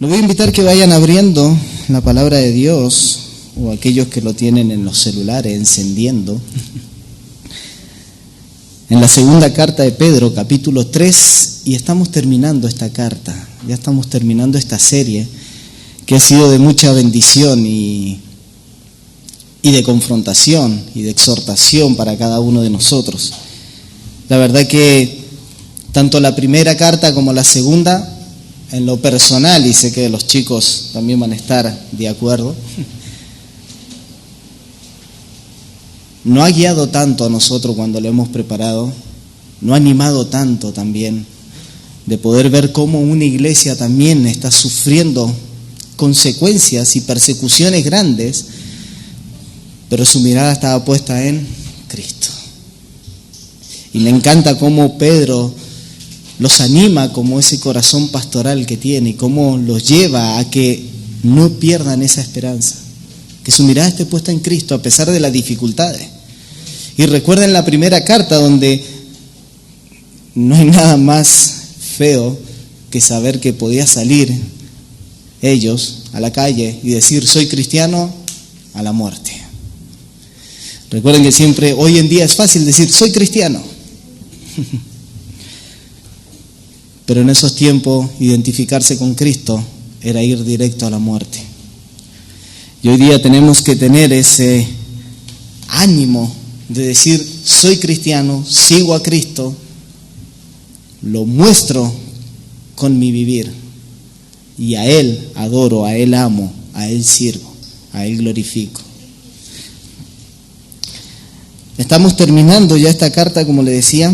Los voy a invitar que vayan abriendo la palabra de Dios, o aquellos que lo tienen en los celulares encendiendo, en la segunda carta de Pedro, capítulo 3, y estamos terminando esta carta, ya estamos terminando esta serie que ha sido de mucha bendición y de confrontación y de exhortación para cada uno de nosotros. La verdad que tanto la primera carta como la segunda, en lo personal, y sé que los chicos también van a estar de acuerdo, no ha guiado tanto a nosotros cuando lo hemos preparado, no ha animado tanto también de poder ver cómo una iglesia también está sufriendo consecuencias y persecuciones grandes, pero su mirada estaba puesta en Cristo. Y me encanta cómo Pedro los anima, como ese corazón pastoral que tiene, y cómo los lleva a que no pierdan esa esperanza, que su mirada esté puesta en Cristo a pesar de las dificultades. Y recuerden la primera carta, donde no hay nada más feo que saber que podía salir ellos a la calle y decir: soy cristiano a la muerte. Recuerden que siempre, hoy en día es fácil decir: soy cristiano. Pero en esos tiempos, identificarse con Cristo era ir directo a la muerte. Y hoy día tenemos que tener ese ánimo de decir: soy cristiano, sigo a Cristo, lo muestro con mi vivir, y a Él adoro, a Él amo, a Él sirvo, a Él glorifico. Estamos terminando ya esta carta, como le decía,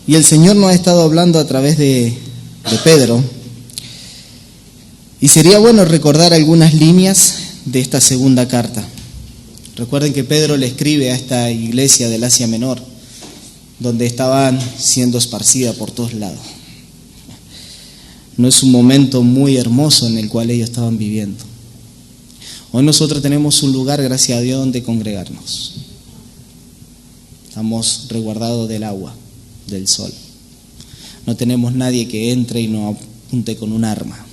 y el Señor nos ha estado hablando a través de Pedro, y sería bueno recordar algunas líneas de esta segunda carta. Recuerden que Pedro le escribe a esta iglesia del Asia Menor, donde estaban siendo esparcidas por todos lados. No es un momento muy hermoso en el cual ellos estaban viviendo. Hoy nosotros tenemos un lugar, gracias a Dios, donde congregarnos. Estamos resguardados del agua, del sol. No tenemos nadie que entre y nos apunte con un arma.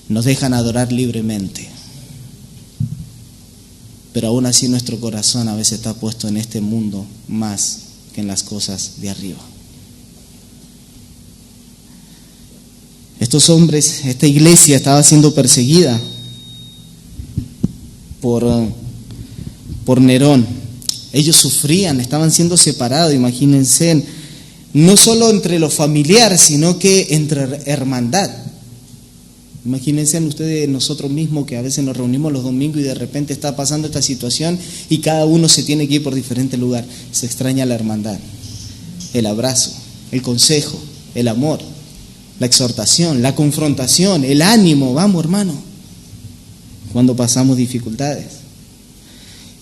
Nos dejan adorar libremente. Pero aún así nuestro corazón a veces está puesto en este mundo más que en las cosas de arriba. Estos hombres, esta iglesia estaba siendo perseguida por Nerón. Ellos sufrían, estaban siendo separados, imagínense, no solo entre lo familiar, sino que entre hermandad. Imagínense ustedes, nosotros mismos, que a veces nos reunimos los domingos y de repente está pasando esta situación y cada uno se tiene que ir por diferente lugar. Se extraña la hermandad, el abrazo, el consejo, el amor, la exhortación, la confrontación, el ánimo. Vamos, hermano, cuando pasamos dificultades.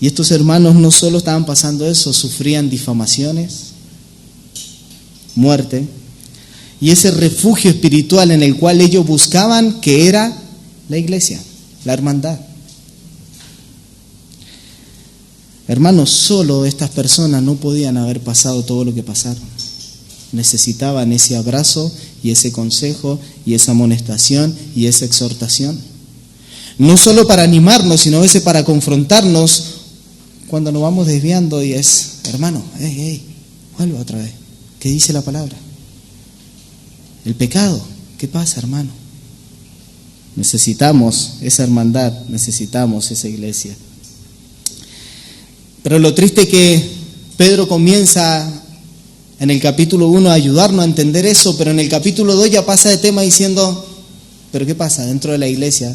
Y estos hermanos no solo estaban pasando eso, sufrían difamaciones, muerte, y ese refugio espiritual en el cual ellos buscaban, que era la iglesia, la hermandad. Hermanos, solo estas personas no podían haber pasado todo lo que pasaron. Necesitaban ese abrazo y ese consejo y esa amonestación y esa exhortación. No solo para animarnos, sino a veces para confrontarnos cuando nos vamos desviando, y es: hermano, vuelva otra vez. ¿Qué dice la palabra? El pecado, ¿qué pasa, hermano? Necesitamos esa hermandad, necesitamos esa iglesia. Pero lo triste es que Pedro comienza en el capítulo 1 a ayudarnos a entender eso, pero en el capítulo 2 ya pasa de tema diciendo: ¿pero qué pasa? Dentro de la iglesia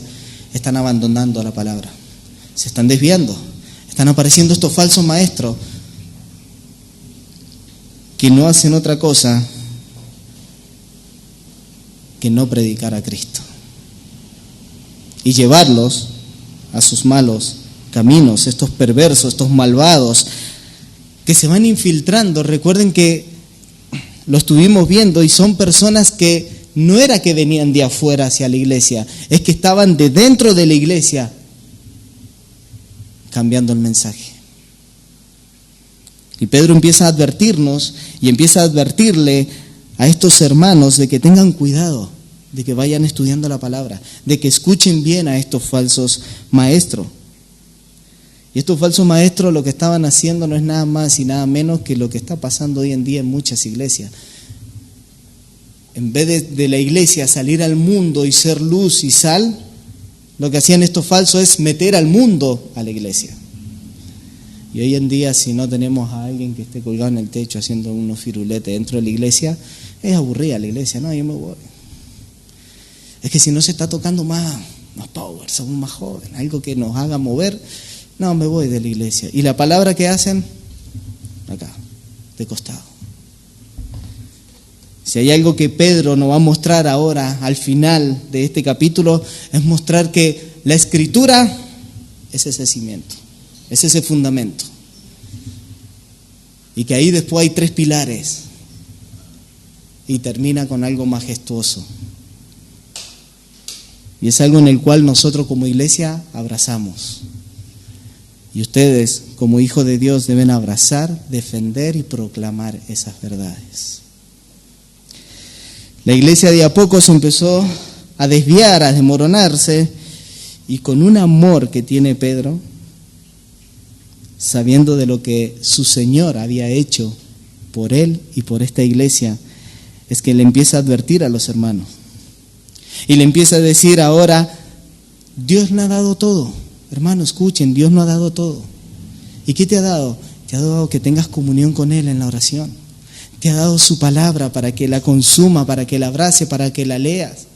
están abandonando la palabra, se están desviando, están apareciendo estos falsos maestros que no hacen otra cosa que no predicar a Cristo y llevarlos a sus malos caminos, estos perversos, estos malvados que se van infiltrando. Recuerden que lo estuvimos viendo, y son personas que no era que venían de afuera hacia la iglesia, es que estaban de dentro de la iglesia cambiando el mensaje. Y Pedro empieza a advertirnos y empieza a advertirle a estos hermanos de que tengan cuidado, de que vayan estudiando la palabra, de que escuchen bien a estos falsos maestros. Y estos falsos maestros lo que estaban haciendo no es nada más y nada menos que lo que está pasando hoy en día en muchas iglesias. En vez de la iglesia salir al mundo y ser luz y sal, lo que hacían estos falsos es meter al mundo a la iglesia. Y hoy en día, si no tenemos a alguien que esté colgado en el techo haciendo unos firuletes dentro de la iglesia, es aburrida la iglesia. No, yo me voy. Es que si no se está tocando más power, somos más jóvenes, algo que nos haga mover, no, me voy de la iglesia. Y la palabra que hacen, acá, de costado. Si hay algo que Pedro nos va a mostrar ahora, al final de este capítulo, es mostrar que la Escritura es ese cimiento, es ese fundamento. Y que ahí después hay 3 pilares. Y termina con algo majestuoso. Y es algo en el cual nosotros como iglesia abrazamos. Y ustedes, como hijos de Dios, deben abrazar, defender y proclamar esas verdades. La iglesia de a poco se empezó a desviar, a desmoronarse, y con un amor que tiene Pedro, sabiendo de lo que su Señor había hecho por él y por esta iglesia, es que le empieza a advertir a los hermanos. Y le empieza a decir ahora, Dios le ha dado todo. Hermano, escuchen, Dios nos ha dado todo. ¿Y qué te ha dado? Te ha dado que tengas comunión con Él en la oración. Te ha dado su palabra para que la consuma, para que la abrace, para que la leas.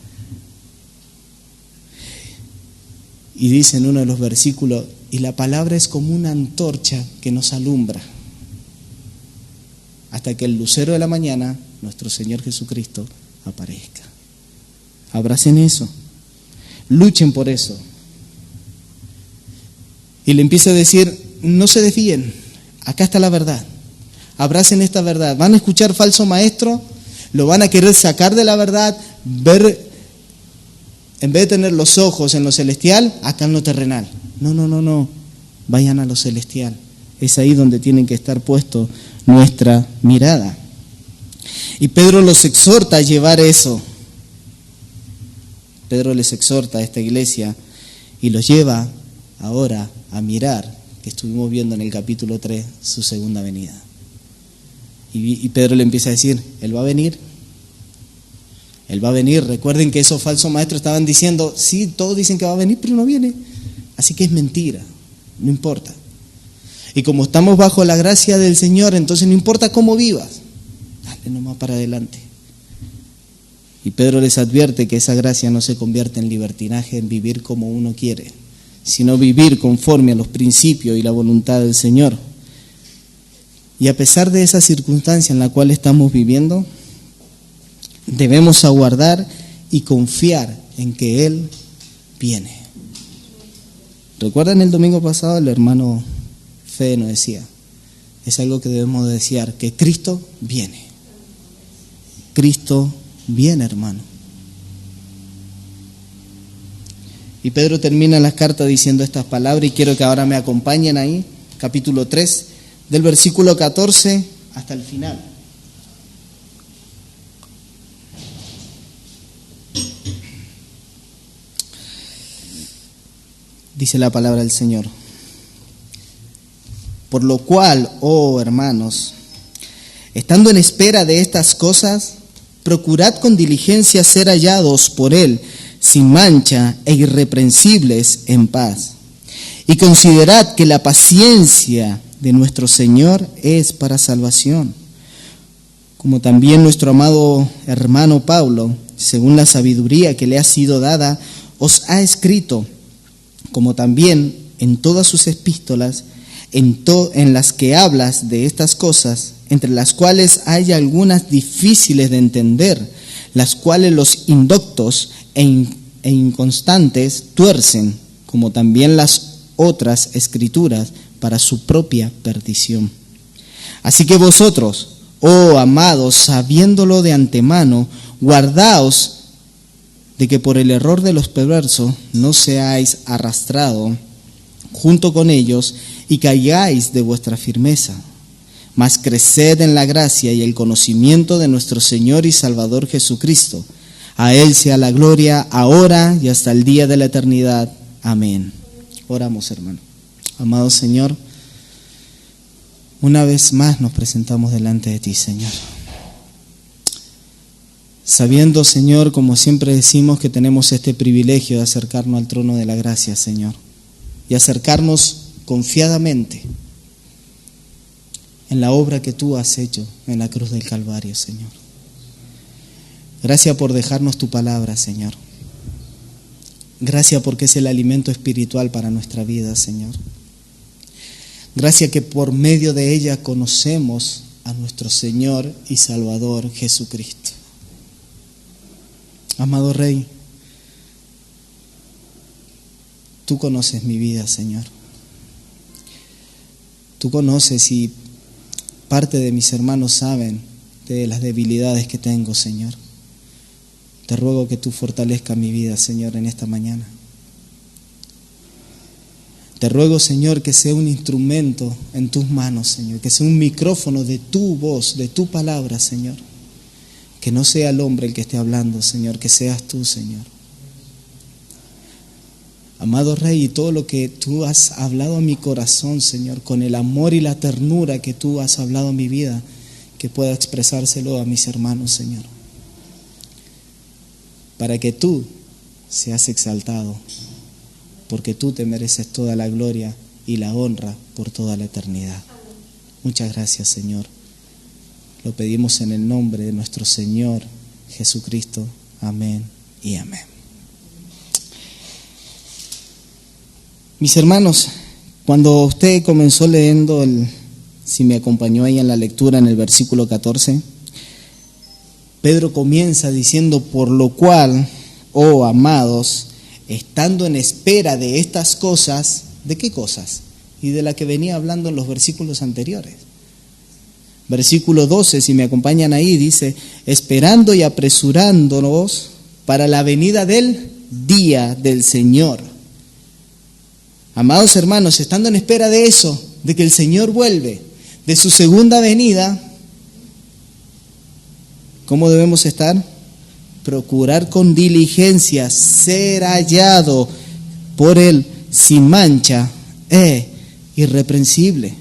Y dice en uno de los versículos, y la palabra es como una antorcha que nos alumbra, hasta que el lucero de la mañana, nuestro Señor Jesucristo, aparezca. Abracen eso, luchen por eso. Y le empieza a decir, no se desvíen, acá está la verdad. Abracen esta verdad. Van a escuchar falso maestro, lo van a querer sacar de la verdad, ver, en vez de tener los ojos en lo celestial, acá en lo terrenal. No. Vayan a lo celestial. Es ahí donde tienen que estar puestos nuestra mirada. Y Pedro los exhorta a llevar eso. Pedro les exhorta a esta iglesia y los lleva ahora a mirar, que estuvimos viendo en el capítulo 3, su segunda venida. Y Pedro le empieza a decir, Él va a venir. Él va a venir. Recuerden que esos falsos maestros estaban diciendo, sí, todos dicen que va a venir, pero no viene. Así que es mentira, no importa. Y como estamos bajo la gracia del Señor, entonces no importa cómo vivas, dale nomás para adelante. Y Pedro les advierte que esa gracia no se convierte en libertinaje, en vivir como uno quiere, sino vivir conforme a los principios y la voluntad del Señor. Y a pesar de esa circunstancia en la cual estamos viviendo, debemos aguardar y confiar en que Él viene. ¿Recuerdan el domingo pasado? El hermano Fede nos decía, es algo que debemos desear, que Cristo viene. Cristo viene, hermano. Y Pedro termina las cartas diciendo estas palabras y quiero que ahora me acompañen ahí, capítulo 3, del versículo 14 hasta el final. Dice la palabra del Señor. Por lo cual, oh hermanos, estando en espera de estas cosas, procurad con diligencia ser hallados por Él, sin mancha e irreprensibles en paz. Y considerad que la paciencia de nuestro Señor es para salvación, como también nuestro amado hermano Pablo, según la sabiduría que le ha sido dada, os ha escrito, como también en todas sus epístolas, en las que hablas de estas cosas, entre las cuales hay algunas difíciles de entender, las cuales los indoctos e inconstantes tuercen, como también las otras escrituras, para su propia perdición. Así que vosotros, oh amados, sabiéndolo de antemano, guardaos de que por el error de los perversos no seáis arrastrados junto con ellos y caigáis de vuestra firmeza. mas creced en la gracia y el conocimiento de nuestro Señor y Salvador Jesucristo. A Él sea la gloria ahora y hasta el día de la eternidad. Amén. Oramos, hermano. Amado Señor, una vez más nos presentamos delante de ti, Señor. Sabiendo, Señor, como siempre decimos, que tenemos este privilegio de acercarnos al trono de la gracia, Señor, y acercarnos confiadamente en la obra que tú has hecho en la cruz del Calvario, Señor. Gracias por dejarnos tu palabra, Señor. Gracias porque es el alimento espiritual para nuestra vida, Señor. Gracias que por medio de ella conocemos a nuestro Señor y Salvador Jesucristo. Amado Rey, tú conoces mi vida, Señor. Tú conoces y parte de mis hermanos saben de las debilidades que tengo, Señor. Te ruego que tú fortalezcas mi vida, Señor, en esta mañana. Te ruego, Señor, que sea un instrumento en tus manos, Señor, que sea un micrófono de tu voz, de tu palabra, Señor. Que no sea el hombre el que esté hablando, Señor, que seas tú, Señor. Amado Rey, y todo lo que tú has hablado a mi corazón, Señor, con el amor y la ternura que tú has hablado a mi vida, que pueda expresárselo a mis hermanos, Señor. Para que tú seas exaltado, porque tú te mereces toda la gloria y la honra por toda la eternidad. Muchas gracias, Señor. Lo pedimos en el nombre de nuestro Señor Jesucristo. Amén y amén. Mis hermanos, cuando usted comenzó leyendo, si me acompañó ahí en la lectura en el versículo 14, Pedro comienza diciendo: por lo cual, oh amados, estando en espera de estas cosas, ¿de qué cosas? Y de la que venía hablando en los versículos anteriores. Versículo 12, si me acompañan ahí, dice: esperando y apresurándonos para la venida del día del Señor. Amados hermanos, estando en espera de eso, de que el Señor vuelve, de su segunda venida, ¿cómo debemos estar? Procurar con diligencia ser hallado por Él sin mancha e irreprensible.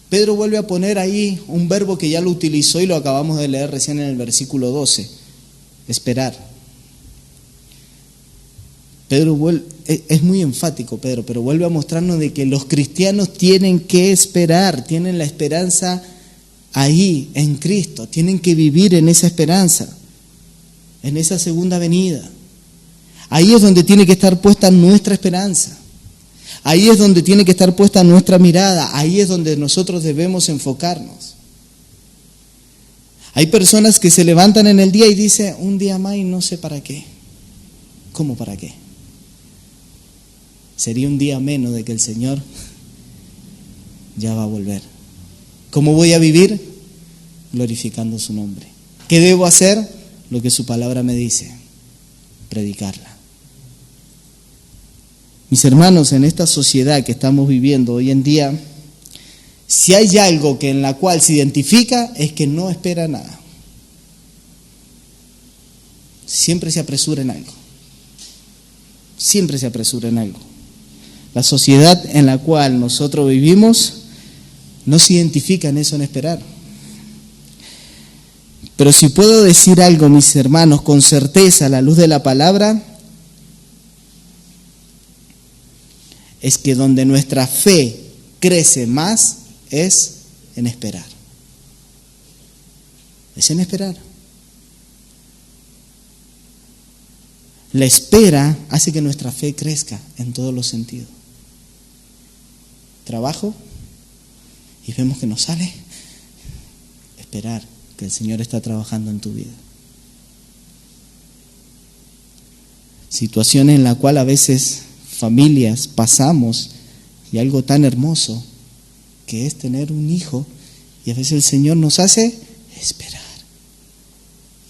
Pedro vuelve a poner ahí un verbo que ya lo utilizó y lo acabamos de leer recién en el versículo 12, esperar. Es muy enfático Pedro, pero vuelve a mostrarnos de que los cristianos tienen que esperar, tienen la esperanza ahí en Cristo, tienen que vivir en esa esperanza, en esa segunda venida. Ahí es donde tiene que estar puesta nuestra esperanza. Ahí es donde tiene que estar puesta nuestra mirada, ahí es donde nosotros debemos enfocarnos. Hay personas que se levantan en el día y dicen: un día más y no sé para qué. ¿Cómo para qué? Sería un día menos de que el Señor ya va a volver. ¿Cómo voy a vivir? Glorificando su nombre. ¿Qué debo hacer? Lo que su palabra me dice, predicarla. Mis hermanos, en esta sociedad que estamos viviendo hoy en día, si hay algo que en la cual se identifica, es que no espera nada. Siempre se apresura en algo. Siempre se apresura en algo. La sociedad en la cual nosotros vivimos no se identifica en eso, en esperar. Pero si puedo decir algo, mis hermanos, con certeza a la luz de la palabra, es que donde nuestra fe crece más es en esperar. Es en esperar. La espera hace que nuestra fe crezca en todos los sentidos. Trabajo y vemos que no sale. Esperar que el Señor está trabajando en tu vida. Situaciones en la cual a veces familias pasamos y algo tan hermoso que es tener un hijo, y a veces el Señor nos hace esperar.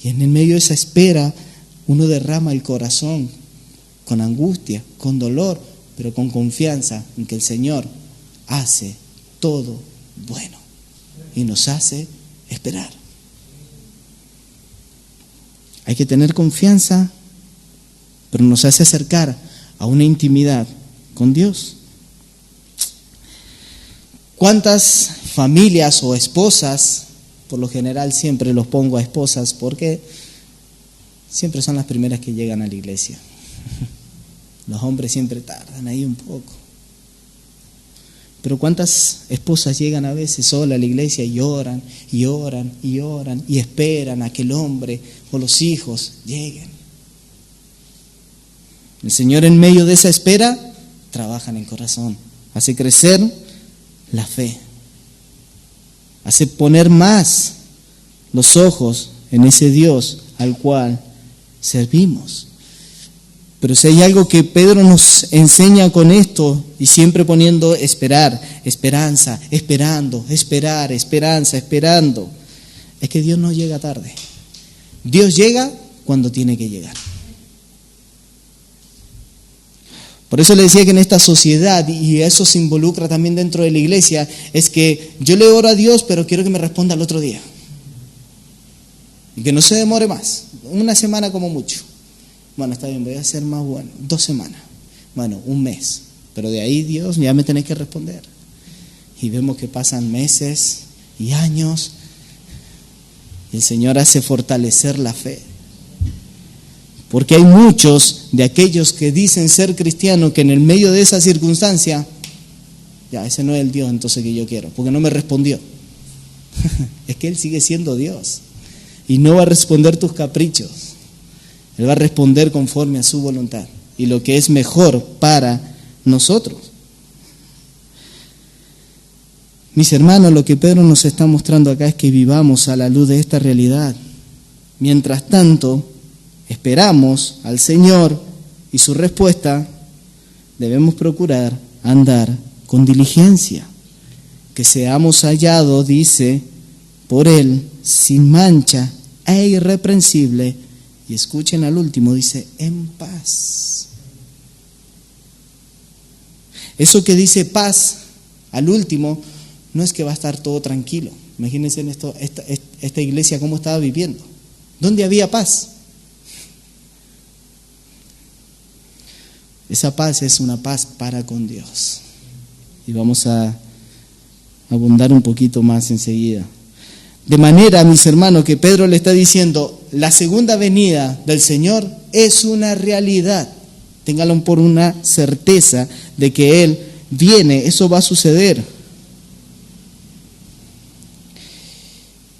Y en el medio de esa espera uno derrama el corazón con angustia, con dolor, pero con confianza en que el Señor hace todo bueno y nos hace esperar. Hay que tener confianza, pero nos hace acercar a una intimidad con Dios. ¿Cuántas familias o esposas, por lo general siempre los pongo a esposas porque siempre son las primeras que llegan a la iglesia? Los hombres siempre tardan ahí un poco. Pero ¿cuántas esposas llegan a veces solas a la iglesia y oran, y oran, y oran, y esperan a que el hombre o los hijos lleguen? El Señor, en medio de esa espera, trabaja en el corazón, hace crecer la fe, hace poner más los ojos en ese Dios al cual servimos. Pero si hay algo que Pedro nos enseña con esto, y siempre poniendo esperar, esperanza, esperando, esperar, esperanza, esperando, es que Dios no llega tarde. Dios llega cuando tiene que llegar. Por eso le decía que en esta sociedad, y eso se involucra también dentro de la iglesia, es que yo le oro a Dios, pero quiero que me responda al otro día. Y que no se demore más, una semana como mucho. Bueno, está bien, voy a hacer más bueno, 2 semanas, bueno, 1 mes, pero de ahí, Dios, ya me tenés que responder. Y vemos que pasan meses y años, y el Señor hace fortalecer la fe. Porque hay muchos de aquellos que dicen ser cristianos que en el medio de esa circunstancia, ya, ese no es el Dios entonces que yo quiero, porque no me respondió. Es que Él sigue siendo Dios y no va a responder tus caprichos. Él va a responder conforme a su voluntad y lo que es mejor para nosotros. Mis hermanos, lo que Pedro nos está mostrando acá es que vivamos a la luz de esta realidad. Mientras tanto, esperamos al Señor y su respuesta, debemos procurar andar con diligencia, que seamos hallados, dice, por Él, sin mancha e irreprensible. Y escuchen al último, dice, en paz. Eso que dice paz al último, no es que va a estar todo tranquilo. Imagínense en esta iglesia cómo estaba viviendo. ¿Dónde había paz? Esa paz es una paz para con Dios. Y vamos a abundar un poquito más enseguida. De manera, mis hermanos, que Pedro le está diciendo, la segunda venida del Señor es una realidad. Ténganlo por una certeza de que Él viene, eso va a suceder.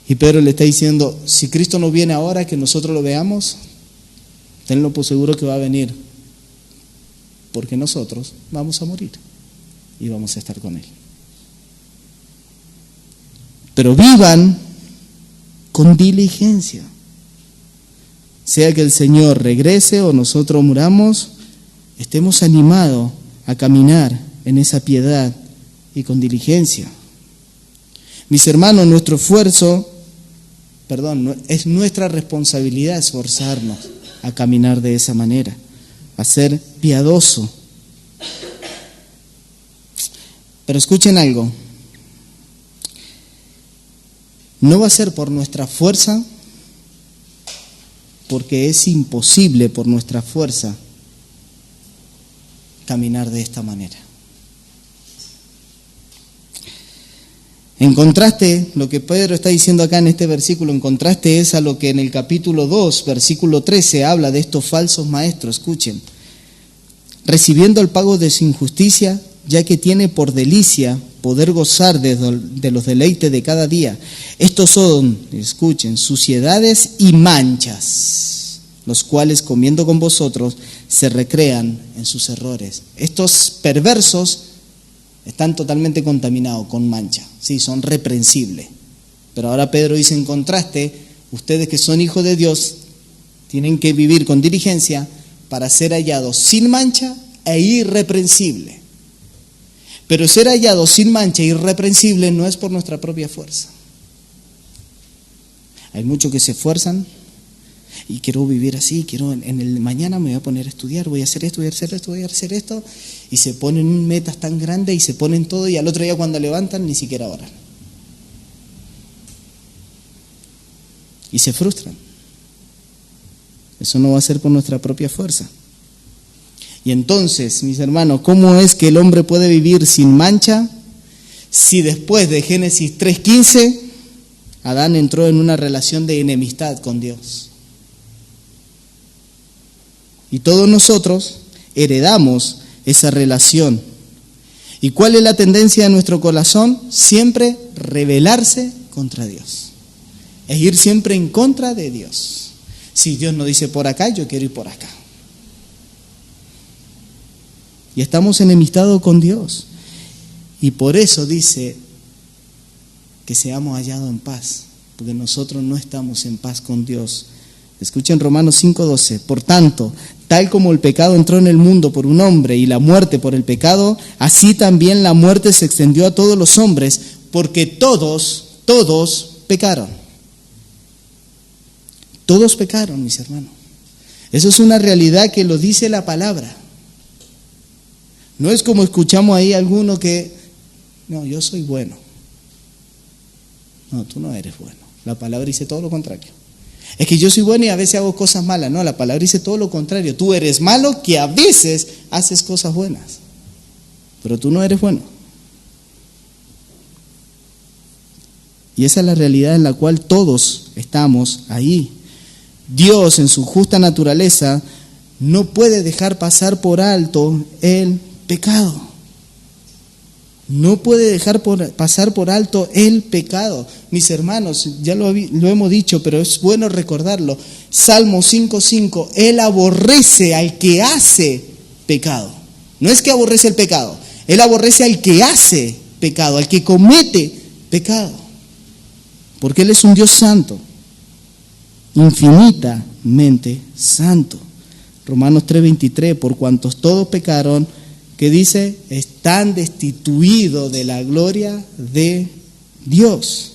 Y Pedro le está diciendo, si Cristo no viene ahora, que nosotros lo veamos, tenlo por seguro que va a venir, porque nosotros vamos a morir y vamos a estar con Él. Pero vivan con diligencia, sea que el Señor regrese o nosotros muramos, estemos animados a caminar en esa piedad y con diligencia. Mis hermanos, nuestro esfuerzo, es nuestra responsabilidad esforzarnos a caminar de esa manera, a ser piadoso. Pero escuchen algo, no va a ser por nuestra fuerza, porque es imposible por nuestra fuerza caminar de esta manera. En contraste, lo que Pedro está diciendo acá en este versículo, en contraste es a lo que en el capítulo 2, versículo 13, habla de estos falsos maestros. Escuchen, recibiendo el pago de su injusticia, ya que tiene por delicia poder gozar de los deleites de cada día. Estos son, escuchen, suciedades y manchas, los cuales comiendo con vosotros se recrean en sus errores. Estos perversos están totalmente contaminados con mancha, sí, son reprensibles. Pero ahora Pedro dice en contraste, ustedes que son hijos de Dios tienen que vivir con diligencia para ser hallados sin mancha e irreprensible. Pero ser hallados sin mancha e irreprensible no es por nuestra propia fuerza. Hay muchos que se esfuerzan, y quiero vivir así, en el mañana me voy a poner a estudiar, voy a hacer esto, voy a hacer esto, voy a hacer esto, y se ponen metas tan grandes y se ponen todo, y al otro día cuando levantan ni siquiera oran. Y se frustran. Eso no va a ser por nuestra propia fuerza. Y entonces, mis hermanos, ¿cómo es que el hombre puede vivir sin mancha si después de Génesis 3:15 Adán entró en una relación de enemistad con Dios? Y todos nosotros heredamos esa relación. ¿Y cuál es la tendencia de nuestro corazón? Siempre rebelarse contra Dios. Es ir siempre en contra de Dios. Si Dios nos dice por acá, yo quiero ir por acá. Y estamos enemistados con Dios. Y por eso dice que seamos hallados en paz, porque nosotros no estamos en paz con Dios. Escuchen Romanos 5:12. Por tanto, tal como el pecado entró en el mundo por un hombre y la muerte por el pecado, así también la muerte se extendió a todos los hombres, porque todos pecaron. Todos pecaron, mis hermanos. Eso es una realidad que lo dice la palabra. No es como escuchamos ahí alguno que, no, yo soy bueno. No, tú no eres bueno. La palabra dice todo lo contrario. Es que yo soy bueno y a veces hago cosas malas. No, la palabra dice todo lo contrario. Tú eres malo que a veces haces cosas buenas. Pero tú no eres bueno. Y esa es la realidad en la cual todos estamos ahí. Dios, en su justa naturaleza, no puede dejar pasar por alto el pecado. No puede dejar pasar por alto el pecado. Mis hermanos, ya lo hemos dicho, pero es bueno recordarlo. Salmo 5:5, Él aborrece al que hace pecado. No es que aborrece el pecado, Él aborrece al que hace pecado, al que comete pecado. Porque Él es un Dios santo, infinitamente santo. Romanos 3:23, por cuantos todos pecaron, que dice, están destituidos de la gloria de Dios.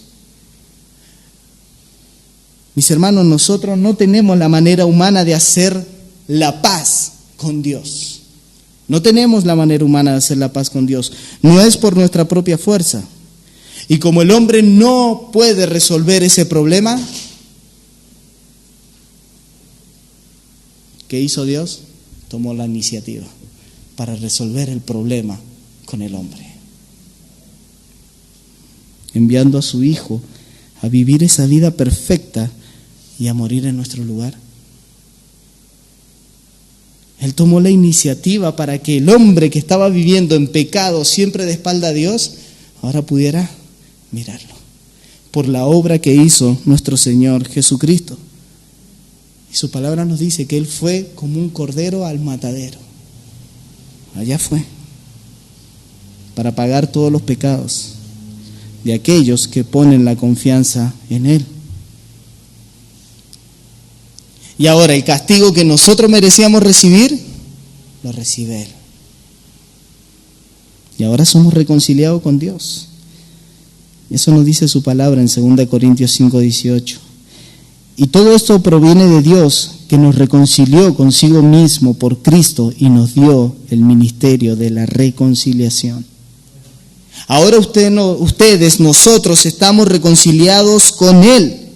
Mis hermanos, nosotros no tenemos la manera humana de hacer la paz con Dios. No tenemos la manera humana de hacer la paz con Dios. No es por nuestra propia fuerza. Y como el hombre no puede resolver ese problema, ¿qué hizo Dios? Tomó la iniciativa para resolver el problema con el hombre, enviando a su Hijo a vivir esa vida perfecta y a morir en nuestro lugar. Él tomó la iniciativa para que el hombre que estaba viviendo en pecado, siempre de espalda a Dios, ahora pudiera mirarlo, por la obra que hizo nuestro Señor Jesucristo. Y su palabra nos dice que Él fue como un cordero al matadero. Allá fue, para pagar todos los pecados de aquellos que ponen la confianza en Él. Y ahora el castigo que nosotros merecíamos recibir, lo recibe Él. Y ahora somos reconciliados con Dios. Eso nos dice su palabra en 2 Corintios 5:18. Y todo esto proviene de Dios, que nos reconcilió consigo mismo por Cristo y nos dio el ministerio de la reconciliación. Ahora ustedes, nosotros estamos reconciliados con Él.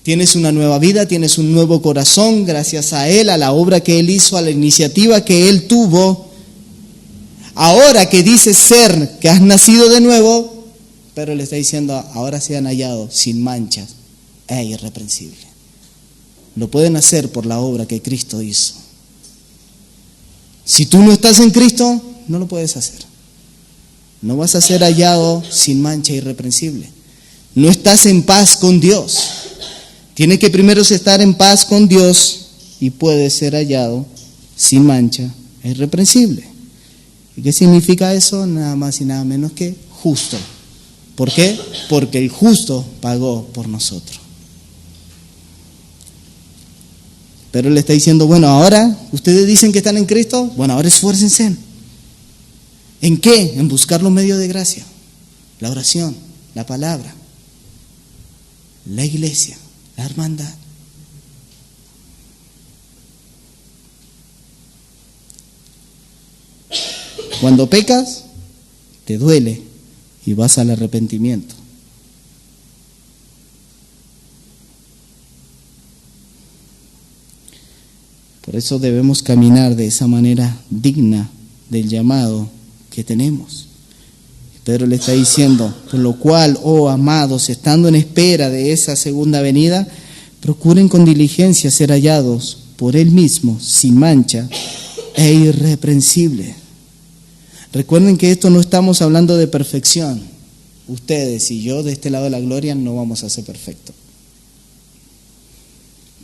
Tienes una nueva vida, tienes un nuevo corazón, gracias a Él, a la obra que Él hizo, a la iniciativa que Él tuvo. Ahora que dices ser, que has nacido de nuevo, pero le está diciendo, ahora se han hallado sin manchas e irreprensible. Lo pueden hacer por la obra que Cristo hizo. Si tú no estás en Cristo, no lo puedes hacer. No vas a ser hallado sin mancha e irreprensible. No estás en paz con Dios. Tienes que primero estar en paz con Dios y puedes ser hallado sin mancha e irreprensible. ¿Y qué significa eso? Nada más y nada menos que justo. ¿Por qué? Porque el justo pagó por nosotros. Pero Él le está diciendo, bueno, ahora ustedes dicen que están en Cristo, bueno, ahora esfuércense. ¿En qué? En buscar los medios de gracia, la oración, la palabra, la iglesia, la hermandad. Cuando pecas, te duele y vas al arrepentimiento. Por eso debemos caminar de esa manera digna del llamado que tenemos. Pedro le está diciendo, por lo cual, oh amados, estando en espera de esa segunda venida, procuren con diligencia ser hallados por Él mismo, sin mancha e irreprensible. Recuerden que esto no estamos hablando de perfección. Ustedes y yo de este lado de la gloria no vamos a ser perfectos.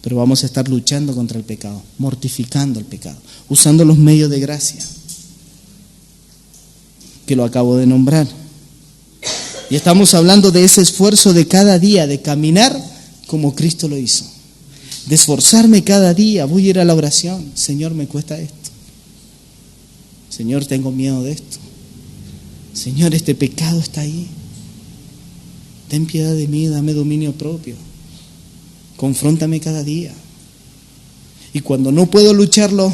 Pero vamos a estar luchando contra el pecado, mortificando el pecado, usando los medios de gracia que lo acabo de nombrar. Y estamos hablando de ese esfuerzo de cada día, de caminar como Cristo lo hizo, de esforzarme cada día. Voy a ir a la oración, Señor, me cuesta esto, Señor, tengo miedo de esto, Señor, este pecado está ahí, ten piedad de mí, dame dominio propio, confróntame cada día. Y cuando no puedo lucharlo,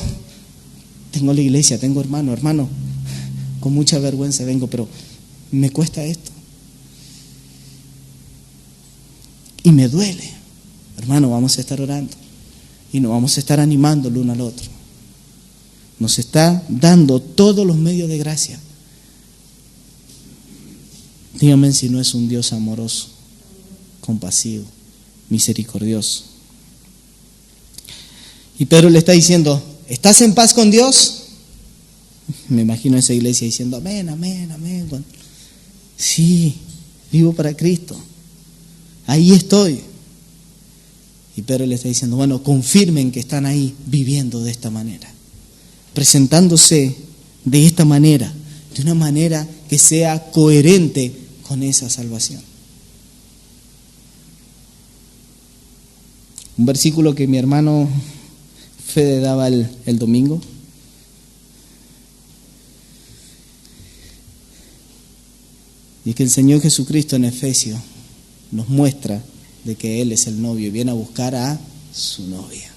tengo la iglesia, tengo hermano, con mucha vergüenza vengo, pero me cuesta esto. Y me duele. Hermano, vamos a estar orando y nos vamos a estar animando el uno al otro. Nos está dando todos los medios de gracia. Díganme si no es un Dios amoroso, compasivo, misericordioso. Y Pedro le está diciendo, ¿estás en paz con Dios? Me imagino esa iglesia diciendo, amén, amén, amén. Sí, vivo para Cristo. Ahí estoy. Y Pedro le está diciendo, bueno, confirmen que están ahí viviendo de esta manera, presentándose de esta manera, de una manera que sea coherente con esa salvación. Un versículo que mi hermano Fede daba el domingo. Y es que el Señor Jesucristo en Efesios nos muestra de que Él es el novio y viene a buscar a su novia.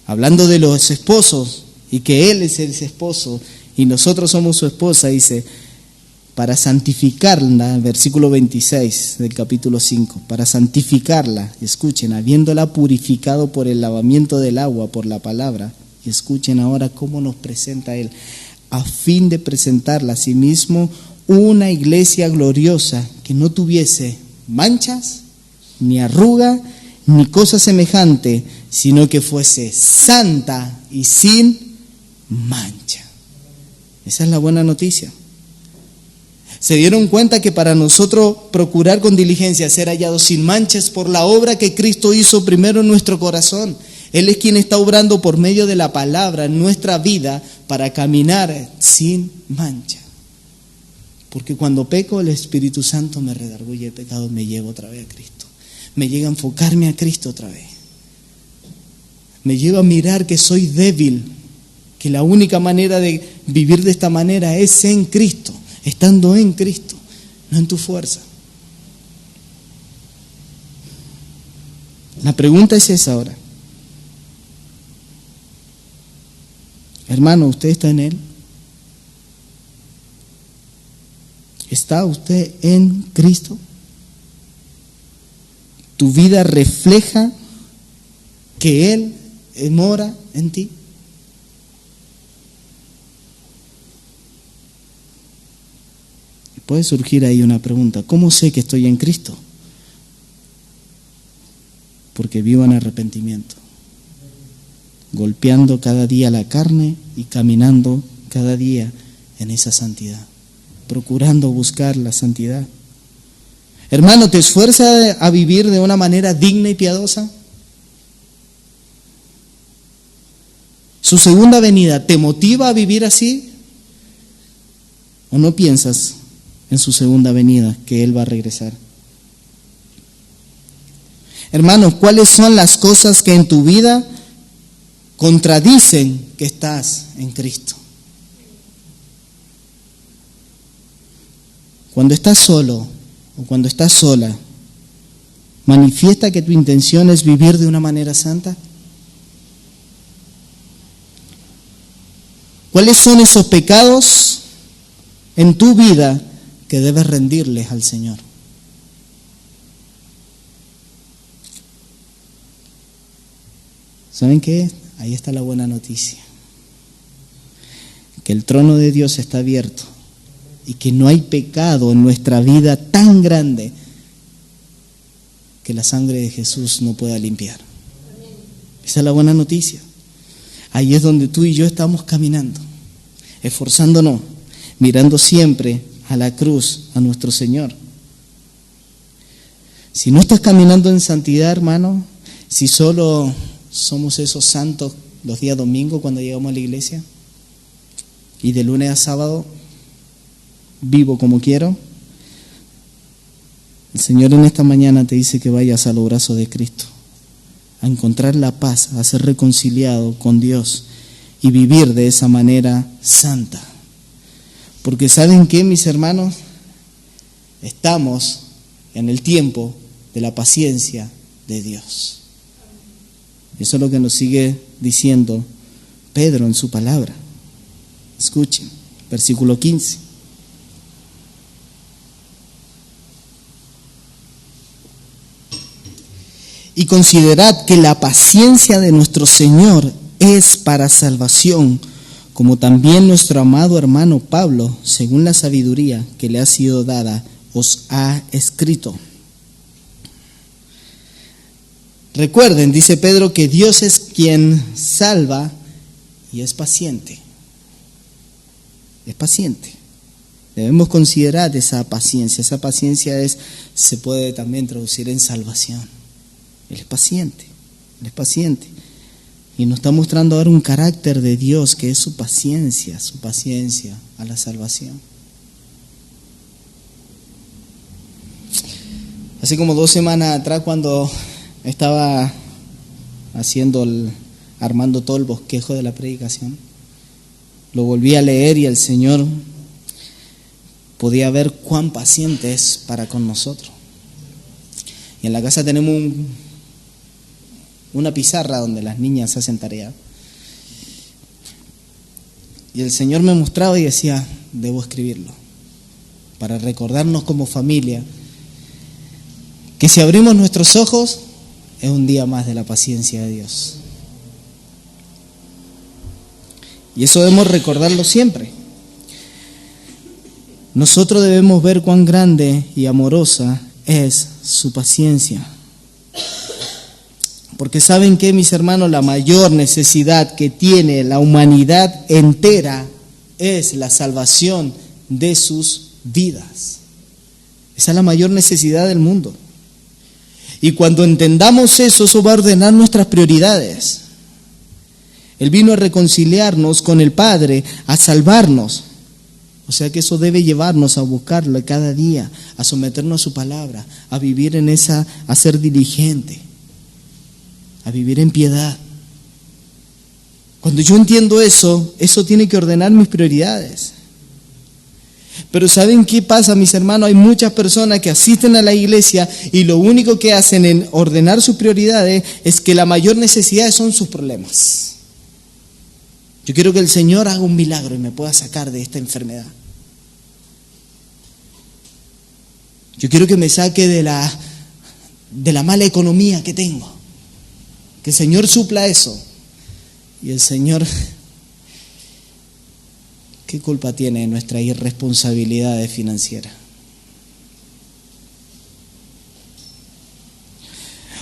Hablando de los esposos y que Él es el esposo y nosotros somos su esposa, dice, para santificarla, versículo 26 del capítulo 5, para santificarla, escuchen, habiéndola purificado por el lavamiento del agua, por la palabra, y escuchen ahora cómo nos presenta Él, a fin de presentarla a sí mismo una iglesia gloriosa que no tuviese manchas, ni arruga, ni cosa semejante, sino que fuese santa y sin mancha. Esa es la buena noticia. Se dieron cuenta que para nosotros procurar con diligencia ser hallados sin manchas por la obra que Cristo hizo primero en nuestro corazón. Él es quien está obrando por medio de la palabra en nuestra vida para caminar sin mancha. Porque cuando peco, el Espíritu Santo me redarguye el pecado, me lleva otra vez a Cristo. Me llega a enfocarme a Cristo otra vez. Me lleva a mirar que soy débil, que la única manera de vivir de esta manera es en Cristo, estando en Cristo, no en tu fuerza. La pregunta es esa ahora. Hermano, ¿usted está en Él? ¿Está usted en Cristo? ¿Tu vida refleja que Él mora en ti? Puede surgir ahí una pregunta. ¿Cómo sé que estoy en Cristo? Porque vivo en arrepentimiento, golpeando cada día la carne y caminando cada día en esa santidad, procurando buscar la santidad. Hermano, ¿te esfuerzas a vivir de una manera digna y piadosa? ¿Su segunda venida te motiva a vivir así? ¿O no piensas en su segunda venida que Él va a regresar? Hermanos, ¿cuáles son las cosas que en tu vida contradicen que estás en Cristo? Cuando estás solo o cuando estás sola, ¿manifiesta que tu intención es vivir de una manera santa? ¿Cuáles son esos pecados en tu vida que debes rendirles al Señor? ¿Saben qué? Ahí está la buena noticia. Que el trono de Dios está abierto y que no hay pecado en nuestra vida tan grande que la sangre de Jesús no pueda limpiar. Esa es la buena noticia. Ahí es donde tú y yo estamos caminando, esforzándonos, mirando siempre a la cruz, a nuestro Señor. Si no estás caminando en santidad, hermano, si solo somos esos santos los días domingos cuando llegamos a la iglesia y de lunes a sábado vivo como quiero, el Señor en esta mañana te dice que vayas a los brazos de Cristo, a encontrar la paz, a ser reconciliado con Dios y vivir de esa manera santa. Porque ¿saben qué, mis hermanos? Estamos en el tiempo de la paciencia de Dios. Eso es lo que nos sigue diciendo Pedro en su palabra. Escuchen, versículo 15. Y considerad que la paciencia de nuestro Señor es para salvación, como también nuestro amado hermano Pablo, según la sabiduría que le ha sido dada, os ha escrito. Recuerden, dice Pedro, que Dios es quien salva y es paciente. Es paciente. Debemos considerar esa paciencia. Esa paciencia se puede también traducir en salvación. Él es paciente, Él es paciente. Y nos está mostrando ahora un carácter de Dios que es su paciencia a la salvación. Así como 2 semanas atrás, cuando estaba armando todo el bosquejo de la predicación, lo volví a leer y el Señor podía ver cuán paciente es para con nosotros. Y en la casa tenemos una pizarra donde las niñas hacen tarea. Y el Señor me mostraba y decía, debo escribirlo, para recordarnos como familia que si abrimos nuestros ojos es un día más de la paciencia de Dios. Y eso debemos recordarlo siempre. Nosotros debemos ver cuán grande y amorosa es su paciencia. Porque ¿saben qué, mis hermanos? La mayor necesidad que tiene la humanidad entera es la salvación de sus vidas. Esa es la mayor necesidad del mundo. Y cuando entendamos eso va a ordenar nuestras prioridades. Él vino a reconciliarnos con el Padre, a salvarnos. O sea que eso debe llevarnos a buscarlo cada día, a someternos a su palabra, a vivir en esa, a ser diligente, a vivir en piedad. Cuando yo entiendo eso tiene que ordenar mis prioridades. Pero ¿saben qué pasa, mis hermanos? Hay muchas personas que asisten a la iglesia y lo único que hacen en ordenar sus prioridades es que la mayor necesidad son sus problemas. Yo quiero que el Señor haga un milagro y me pueda sacar de esta enfermedad. Yo quiero que me saque de la mala economía que tengo. Que el Señor supla eso. Y el Señor, ¿qué culpa tiene en nuestra irresponsabilidad financiera?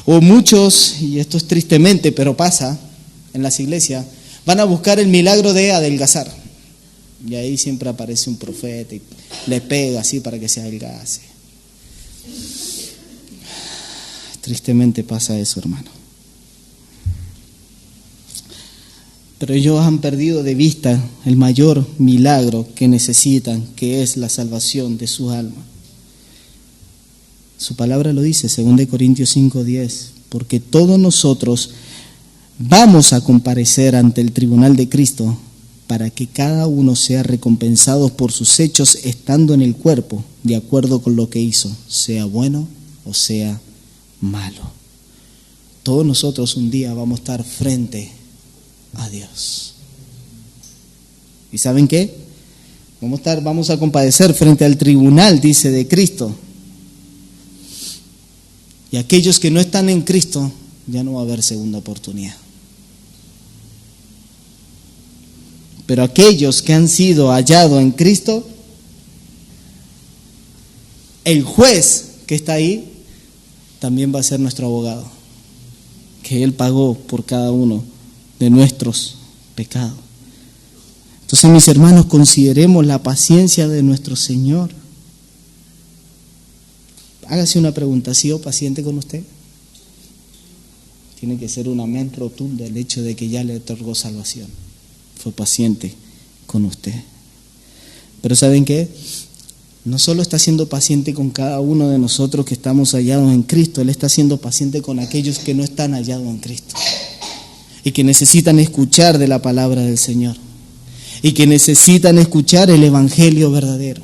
O muchos, y esto es tristemente, pero pasa en las iglesias, van a buscar el milagro de adelgazar. Y ahí siempre aparece un profeta y le pega así para que se adelgace. Tristemente pasa eso, hermano. Pero ellos han perdido de vista el mayor milagro que necesitan, que es la salvación de su alma. Su palabra lo dice, 2 Corintios 5:10, porque todos nosotros vamos a comparecer ante el tribunal de Cristo para que cada uno sea recompensado por sus hechos estando en el cuerpo, de acuerdo con lo que hizo, sea bueno o sea malo. Todos nosotros un día vamos a estar frente a Dios. ¿Y saben qué? Vamos a compadecer frente al tribunal, dice, de Cristo. Y aquellos que no están en Cristo, ya no va a haber segunda oportunidad. Pero aquellos que han sido hallados en Cristo, el juez que está ahí también va a ser nuestro abogado, que Él pagó por cada uno de nuestros pecados. Entonces, mis hermanos, consideremos la paciencia de nuestro Señor. Hágase una pregunta: ¿ha sido paciente con usted? Tiene que ser un amén rotundo el hecho de que ya le otorgó salvación. Fue paciente con usted. Pero ¿saben qué? No solo está siendo paciente con cada uno de nosotros que estamos hallados en Cristo, Él está siendo paciente con aquellos que no están hallados en Cristo y que necesitan escuchar de la palabra del Señor y que necesitan escuchar el evangelio verdadero.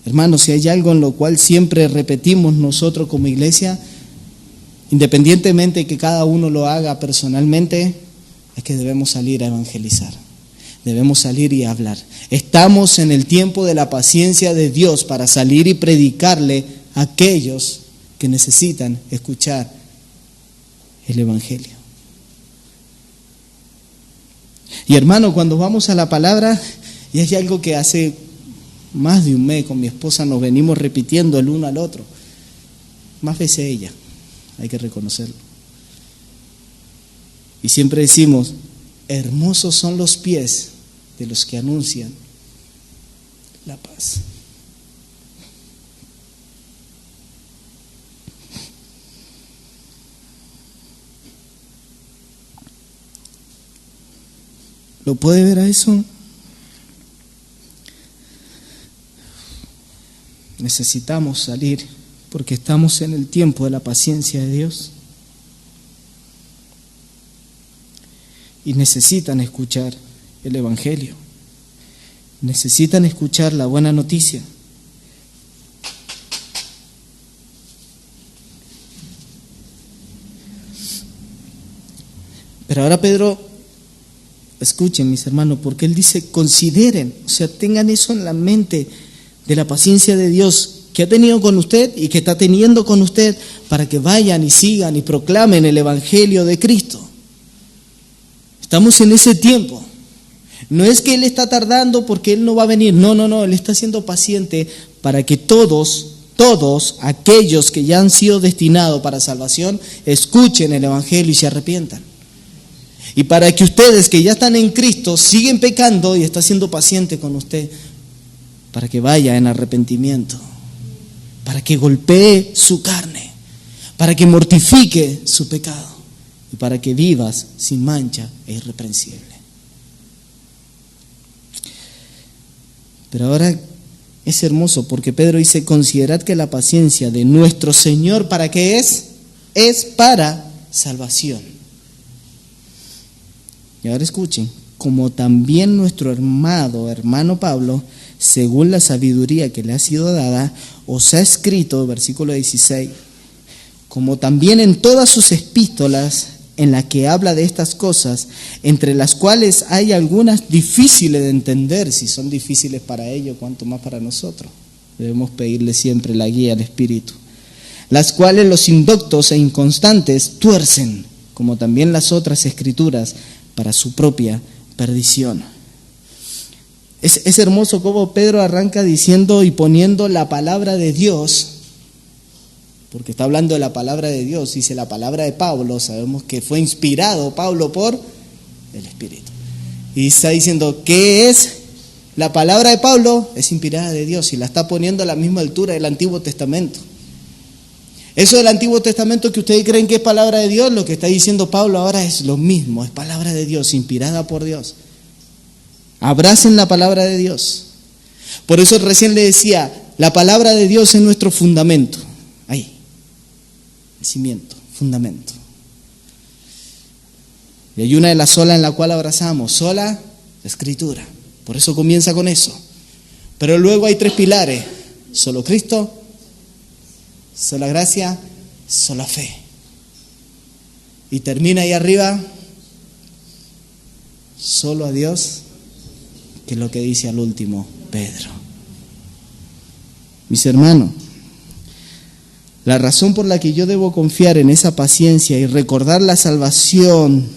Hermanos, si hay algo en lo cual siempre repetimos nosotros como iglesia, independientemente de que cada uno lo haga personalmente, es que debemos salir a evangelizar. Debemos salir y hablar. Estamos en el tiempo de la paciencia de Dios para salir y predicarle a aquellos que necesitan escuchar el evangelio. Y hermano, cuando vamos a la palabra, y hay algo que hace más de un mes con mi esposa nos venimos repitiendo el uno al otro, más veces ella, hay que reconocerlo. Y siempre decimos: hermosos son los pies de los que anuncian la paz. ¿Lo puede ver a eso? Necesitamos salir porque estamos en el tiempo de la paciencia de Dios. Y necesitan escuchar el evangelio. Necesitan escuchar la buena noticia. Pero ahora Pedro, escuchen mis hermanos, porque él dice: consideren, o sea, tengan eso en la mente de la paciencia de Dios que ha tenido con usted y que está teniendo con usted, para que vayan y sigan y proclamen el evangelio de Cristo. Estamos en ese tiempo. No es que Él está tardando porque Él no va a venir. No. Él está siendo paciente para que todos aquellos que ya han sido destinados para salvación, escuchen el evangelio y se arrepientan. Y para que ustedes que ya están en Cristo siguen pecando, y está siendo paciente con usted para que vaya en arrepentimiento, para que golpee su carne, para que mortifique su pecado y para que vivas sin mancha e irreprensible. Pero ahora es hermoso porque Pedro dice: considerad que la paciencia de nuestro Señor, ¿para qué es? Es para salvación. Y ahora escuchen: como también nuestro hermano Pablo, según la sabiduría que le ha sido dada, os ha escrito, versículo 16, como también en todas sus epístolas, en la que habla de estas cosas, entre las cuales hay algunas difíciles de entender. Si son difíciles para ellos, cuánto más para nosotros. Debemos pedirle siempre la guía al Espíritu. Las cuales los indoctos e inconstantes tuercen, como también las otras escrituras, para su propia perdición. Es hermoso cómo Pedro arranca diciendo y poniendo la palabra de Dios, porque está hablando de la palabra de Dios. Dice la palabra de Pablo, sabemos que fue inspirado Pablo por el Espíritu. Y está diciendo, ¿qué es la palabra de Pablo? Es inspirada de Dios y la está poniendo a la misma altura del Antiguo Testamento. Eso del Antiguo Testamento que ustedes creen que es palabra de Dios, lo que está diciendo Pablo ahora es lo mismo, es palabra de Dios, inspirada por Dios. Abracen la palabra de Dios. Por eso recién le decía, la palabra de Dios es nuestro fundamento. Ahí, el cimiento, fundamento. Y hay una de las solas en la cual abrazamos, sola Escritura. Por eso comienza con eso. Pero luego hay 3 pilares: solo Cristo, sola gracia, sola fe. Y termina ahí arriba: solo a Dios que es lo que dice al último Pedro. Mis hermanos, la razón por la que yo debo confiar en esa paciencia y recordar la salvación,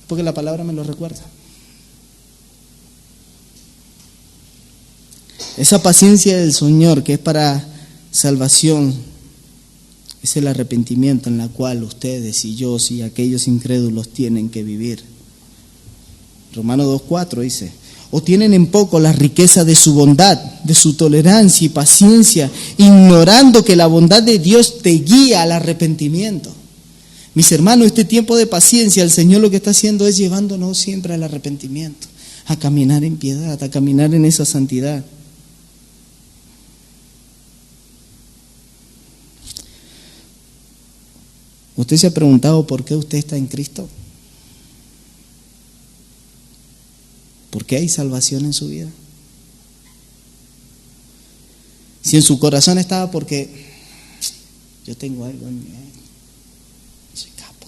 porque la palabra me lo recuerda. Esa paciencia del Señor que es para salvación es el arrepentimiento en la cual ustedes y yo y aquellos incrédulos tienen que vivir. Romanos 2:4 dice: o tienen en poco la riqueza de su bondad, de su tolerancia y paciencia, ignorando que la bondad de Dios te guía al arrepentimiento. Mis hermanos, este tiempo de paciencia, el Señor lo que está haciendo es llevándonos siempre al arrepentimiento, a caminar en piedad, a caminar en esa santidad. ¿Usted se ha preguntado por qué usted está en Cristo? ¿Por qué hay salvación en su vida? Si en su corazón estaba porque yo tengo algo en mí, soy capo,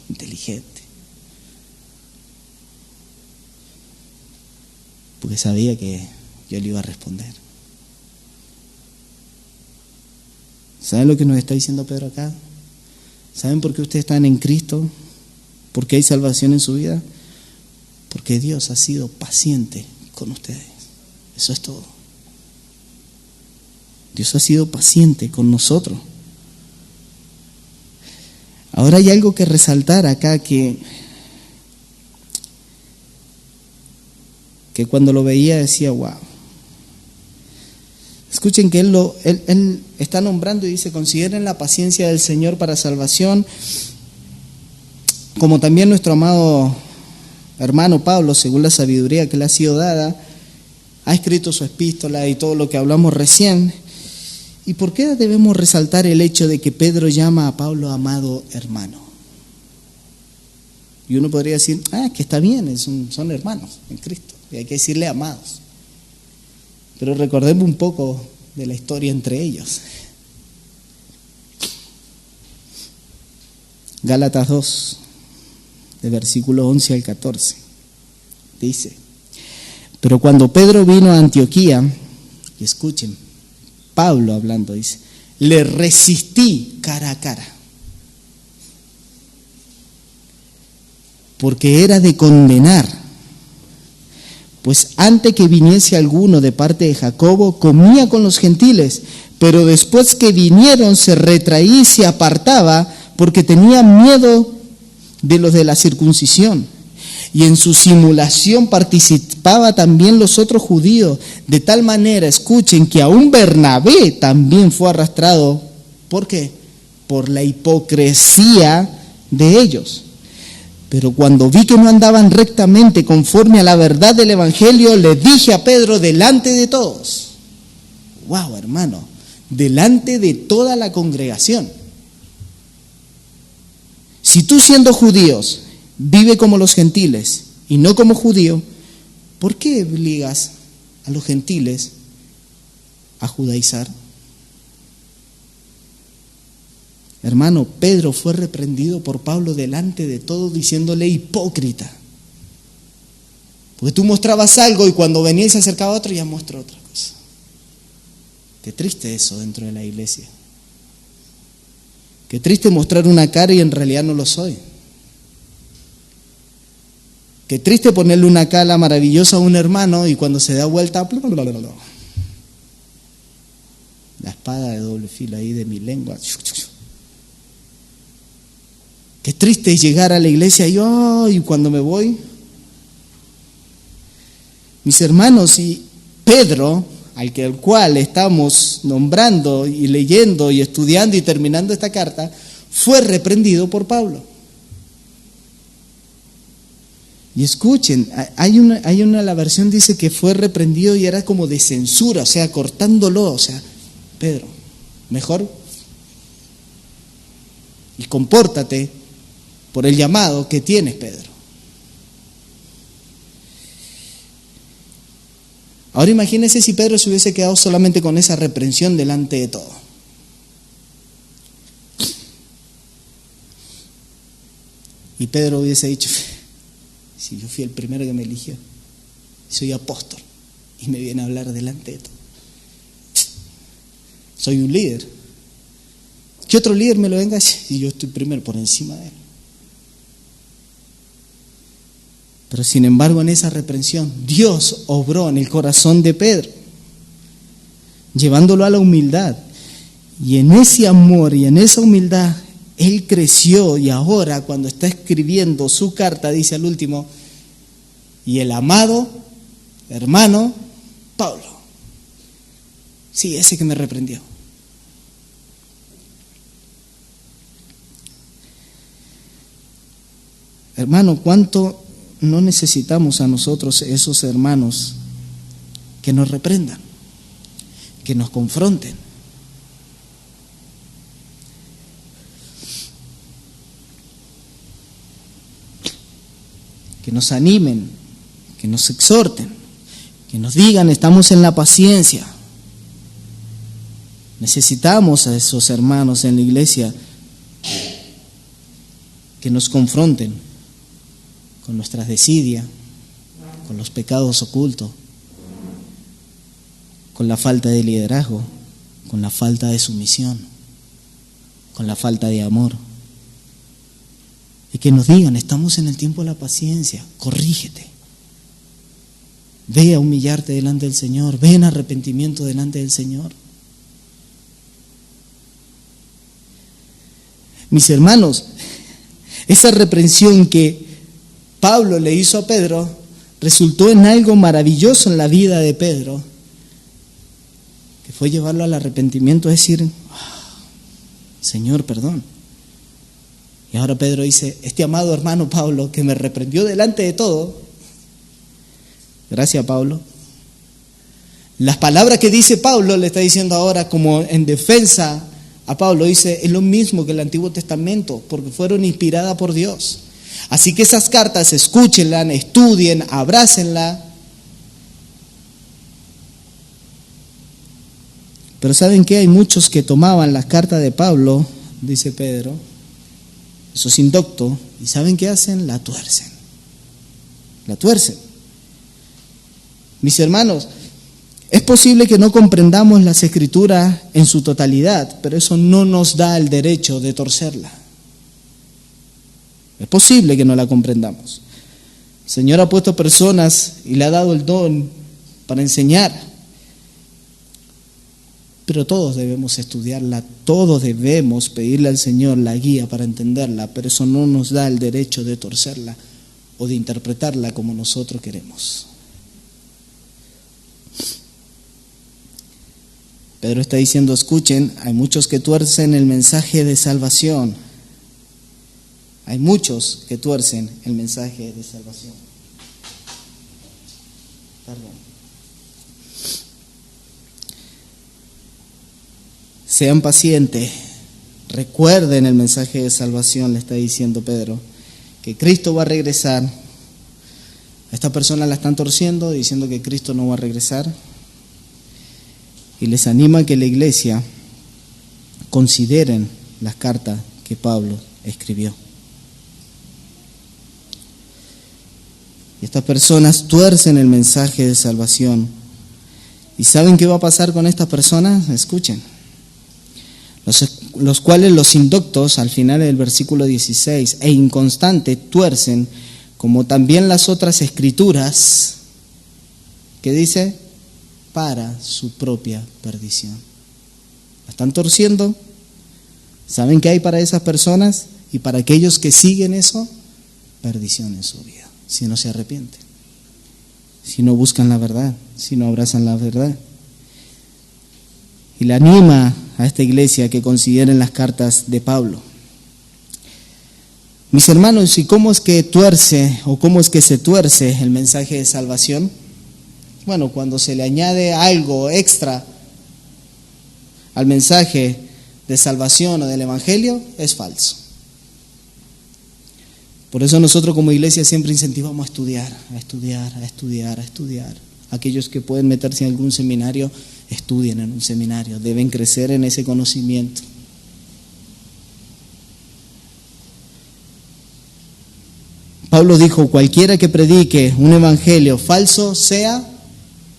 inteligente, porque sabía que yo le iba a responder. ¿Saben lo que nos está diciendo Pedro acá? ¿Saben por qué ustedes están en Cristo? ¿Por qué hay salvación en su vida? Porque Dios ha sido paciente con ustedes. Eso es todo. Dios ha sido paciente con nosotros. Ahora hay algo que resaltar acá que cuando lo veía decía, wow. Escuchen que él está nombrando y dice: consideren la paciencia del Señor para salvación, como también nuestro amado hermano Pablo, según la sabiduría que le ha sido dada, ha escrito su epístola y todo lo que hablamos recién. ¿Y por qué debemos resaltar el hecho de que Pedro llama a Pablo amado hermano? Y uno podría decir, que está bien, son hermanos en Cristo, y hay que decirle amados. Pero recordemos un poco de la historia entre ellos. Gálatas 2, de versículos 11 al 14, dice: pero cuando Pedro vino a Antioquía, y escuchen, Pablo hablando, dice: le resistí cara a cara, porque era de condenar. Pues antes que viniese alguno de parte de Jacobo, comía con los gentiles, pero después que vinieron se retraía y se apartaba, porque tenía miedo de los de la circuncisión. Y en su simulación participaba también los otros judíos, de tal manera, escuchen, que aún Bernabé también fue arrastrado. ¿Por qué? Por la hipocresía de ellos. Pero cuando vi que no andaban rectamente conforme a la verdad del Evangelio, le dije a Pedro delante de todos. ¡Wow, hermano! Delante de toda la congregación. Si tú, siendo judíos, vive como los gentiles y no como judío, ¿por qué obligas a los gentiles a judaizar? Hermano, Pedro fue reprendido por Pablo delante de todos, diciéndole hipócrita. Porque tú mostrabas algo y cuando venía y se acercaba a otro, ya muestra otra cosa. Qué triste eso dentro de la iglesia. Qué triste mostrar una cara y en realidad no lo soy. Qué triste ponerle una cara maravillosa a un hermano y cuando se da vuelta, la espada de doble filo ahí de mi lengua. Qué triste es llegar a la iglesia y cuando me voy. Mis hermanos, y Pedro, al cual estamos nombrando y leyendo y estudiando y terminando esta carta, fue reprendido por Pablo. Y escuchen, la versión dice que fue reprendido y era como de censura, o sea, cortándolo, o sea, Pedro, mejor y compórtate por el llamado que tienes, Pedro. Ahora imagínense si Pedro se hubiese quedado solamente con esa reprensión delante de todo. Y Pedro hubiese dicho, Si yo fui el primero que me eligió, soy apóstol y me viene a hablar delante de todo. Soy un líder. ¿Qué otro líder me lo venga a decir? Y yo estoy primero por encima de él. Pero sin embargo, en esa reprensión, Dios obró en el corazón de Pedro, llevándolo a la humildad. Y en ese amor y en esa humildad, él creció, y ahora cuando está escribiendo su carta, dice al último: y el amado hermano Pablo. Sí, ese que me reprendió. Hermano, ¿cuánto no necesitamos a nosotros esos hermanos que nos reprendan, que nos confronten? Que nos animen, que nos exhorten, que nos digan: estamos en la paciencia. Necesitamos a esos hermanos en la iglesia que nos confronten con nuestras desidia, con los pecados ocultos, con la falta de liderazgo, con la falta de sumisión, con la falta de amor. Y que nos digan: estamos en el tiempo de la paciencia, corrígete. Ve a humillarte delante del Señor, ve en arrepentimiento delante del Señor. Mis hermanos, esa reprensión que Pablo le hizo a Pedro resultó en algo maravilloso en la vida de Pedro, que fue llevarlo al arrepentimiento, es decir: Señor, perdón. Y ahora Pedro dice: este amado hermano Pablo, que me reprendió delante de todo, gracias Pablo. Las palabras que dice Pablo le está diciendo ahora como en defensa a Pablo, dice: es lo mismo que el Antiguo Testamento, porque fueron inspiradas por Dios. Así que esas cartas, escúchenlas, estudien, abrácenlas. Pero ¿saben qué? Hay muchos que tomaban las cartas de Pablo, dice Pedro, esos indoctos, y ¿saben qué hacen? La tuercen. La tuercen. Mis hermanos, es posible que no comprendamos las Escrituras en su totalidad, pero eso no nos da el derecho de torcerla. Es posible que no la comprendamos. El Señor ha puesto personas y le ha dado el don para enseñar, pero todos debemos estudiarla, todos debemos pedirle al Señor la guía para entenderla, pero eso no nos da el derecho de torcerla o de interpretarla como nosotros queremos. Pedro está diciendo: escuchen, hay muchos que tuercen el mensaje de salvación. Hay muchos que tuercen el mensaje de salvación. Perdón. Sean pacientes, recuerden el mensaje de salvación, le está diciendo Pedro, que Cristo va a regresar. A esta persona la están torciendo, diciendo que Cristo no va a regresar. Y les anima a que la iglesia consideren las cartas que Pablo escribió. Y estas personas tuercen el mensaje de salvación. ¿Y saben qué va a pasar con estas personas? Escuchen. Los cuales los indoctos, al final del versículo 16, e inconstantes tuercen, como también las otras escrituras, que dice, para su propia perdición. La están torciendo. ¿Saben qué hay para esas personas? Y para aquellos que siguen eso, perdición en su vida, si no se arrepienten, si no buscan la verdad, si no abrazan la verdad. Y le anima a esta iglesia que consideren las cartas de Pablo. Mis hermanos, ¿y cómo es que se tuerce el mensaje de salvación? Bueno, cuando se le añade algo extra al mensaje de salvación o del evangelio, es falso. Por eso nosotros como iglesia siempre incentivamos a estudiar. Aquellos que pueden meterse en algún seminario, estudien en un seminario, deben crecer en ese conocimiento. Pablo dijo, cualquiera que predique un evangelio falso sea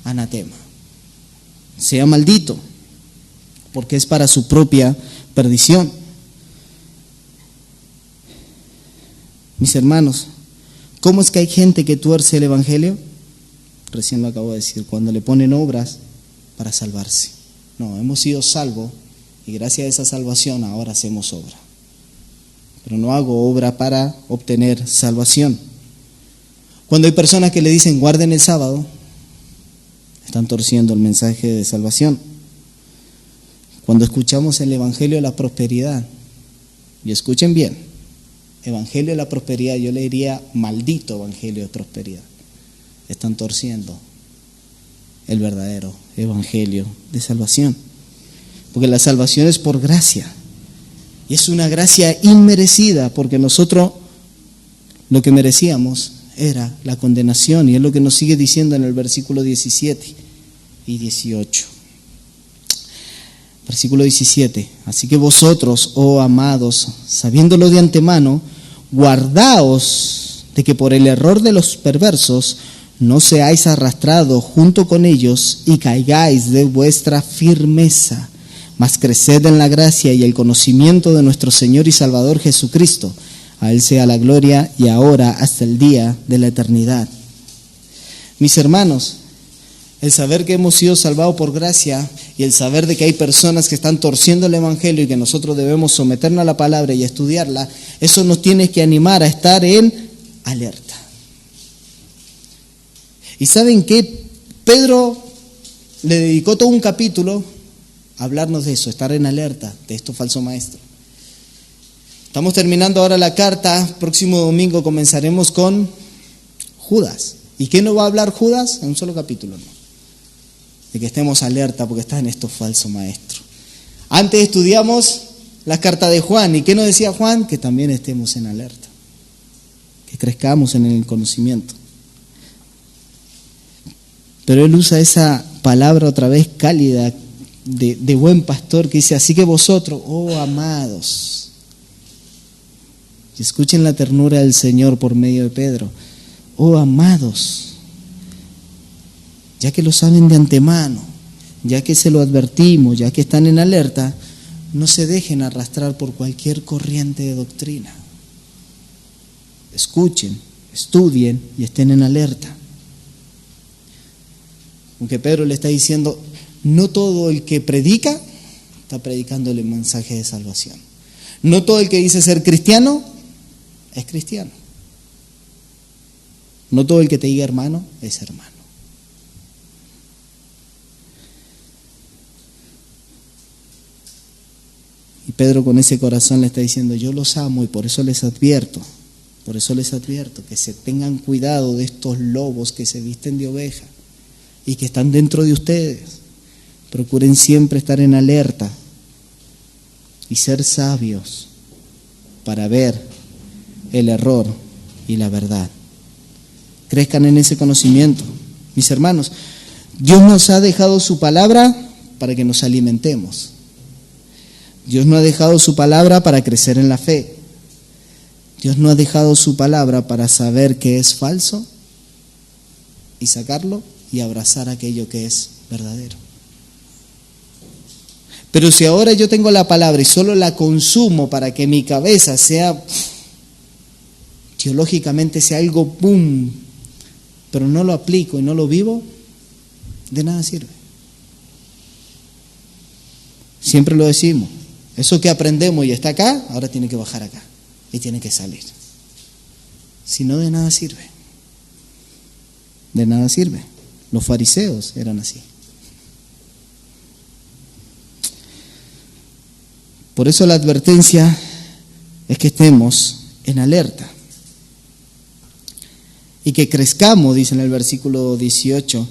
anatema, sea maldito, porque es para su propia perdición. Mis hermanos, ¿cómo es que hay gente que tuerce el evangelio? Recién lo acabo de decir, cuando le ponen obras para salvarse. No, hemos sido salvos y gracias a esa salvación ahora hacemos obra. Pero no hago obra para obtener salvación. Cuando hay personas que le dicen guarden el sábado, están torciendo el mensaje de salvación. Cuando escuchamos el evangelio de la prosperidad, y escuchen bien, evangelio de la prosperidad, yo le diría maldito evangelio de prosperidad, están torciendo el verdadero evangelio de salvación. Porque la salvación es por gracia. Y es una gracia inmerecida, porque nosotros lo que merecíamos era la condenación. Y es lo que nos sigue diciendo en el versículo 17 y 18. Versículo 17. Así que vosotros, oh amados, sabiéndolo de antemano, guardaos de que por el error de los perversos no seáis arrastrados junto con ellos y caigáis de vuestra firmeza, mas creced en la gracia y el conocimiento de nuestro Señor y Salvador Jesucristo. A Él sea la gloria y ahora hasta el día de la eternidad. Mis hermanos, el saber que hemos sido salvados por gracia y el saber de que hay personas que están torciendo el evangelio y que nosotros debemos someternos a la palabra y estudiarla, eso nos tiene que animar a estar en alerta. ¿Y saben qué? Pedro le dedicó todo un capítulo a hablarnos de eso, estar en alerta de estos falsos maestros. Estamos terminando ahora la carta, próximo domingo comenzaremos con Judas. ¿Y qué nos va a hablar Judas? En un solo capítulo, ¿no? De que estemos alerta porque están estos falsos maestros. Antes estudiamos la carta de Juan. ¿Y qué nos decía Juan? Que también estemos en alerta, que crezcamos en el conocimiento. Pero él usa esa palabra otra vez cálida de buen pastor que dice, así que vosotros, oh amados, y escuchen la ternura del Señor por medio de Pedro, oh amados, ya que lo saben de antemano, ya que se lo advertimos, ya que están en alerta, no se dejen arrastrar por cualquier corriente de doctrina. Escuchen, estudien y estén en alerta. Aunque Pedro le está diciendo, no todo el que predica está predicando el mensaje de salvación. No todo el que dice ser cristiano es cristiano. No todo el que te diga hermano es hermano. Y Pedro con ese corazón le está diciendo, yo los amo y por eso les advierto que se tengan cuidado de estos lobos que se visten de oveja y que están dentro de ustedes. Procuren siempre estar en alerta y ser sabios para ver el error y la verdad. Crezcan en ese conocimiento. Mis hermanos, Dios nos ha dejado su palabra para que nos alimentemos. Dios no ha dejado su palabra para crecer en la fe. Dios no ha dejado su palabra para saber qué es falso y sacarlo y abrazar aquello que es verdadero. Pero si ahora yo tengo la palabra y solo la consumo para que mi cabeza sea, teológicamente sea algo boom, pero no lo aplico y no lo vivo, de nada sirve. Siempre lo decimos, eso que aprendemos y está acá, ahora tiene que bajar acá y tiene que salir. Si no, de nada sirve. De nada sirve. Los fariseos eran así. Por eso la advertencia es que estemos en alerta y que crezcamos, dice en el versículo 18,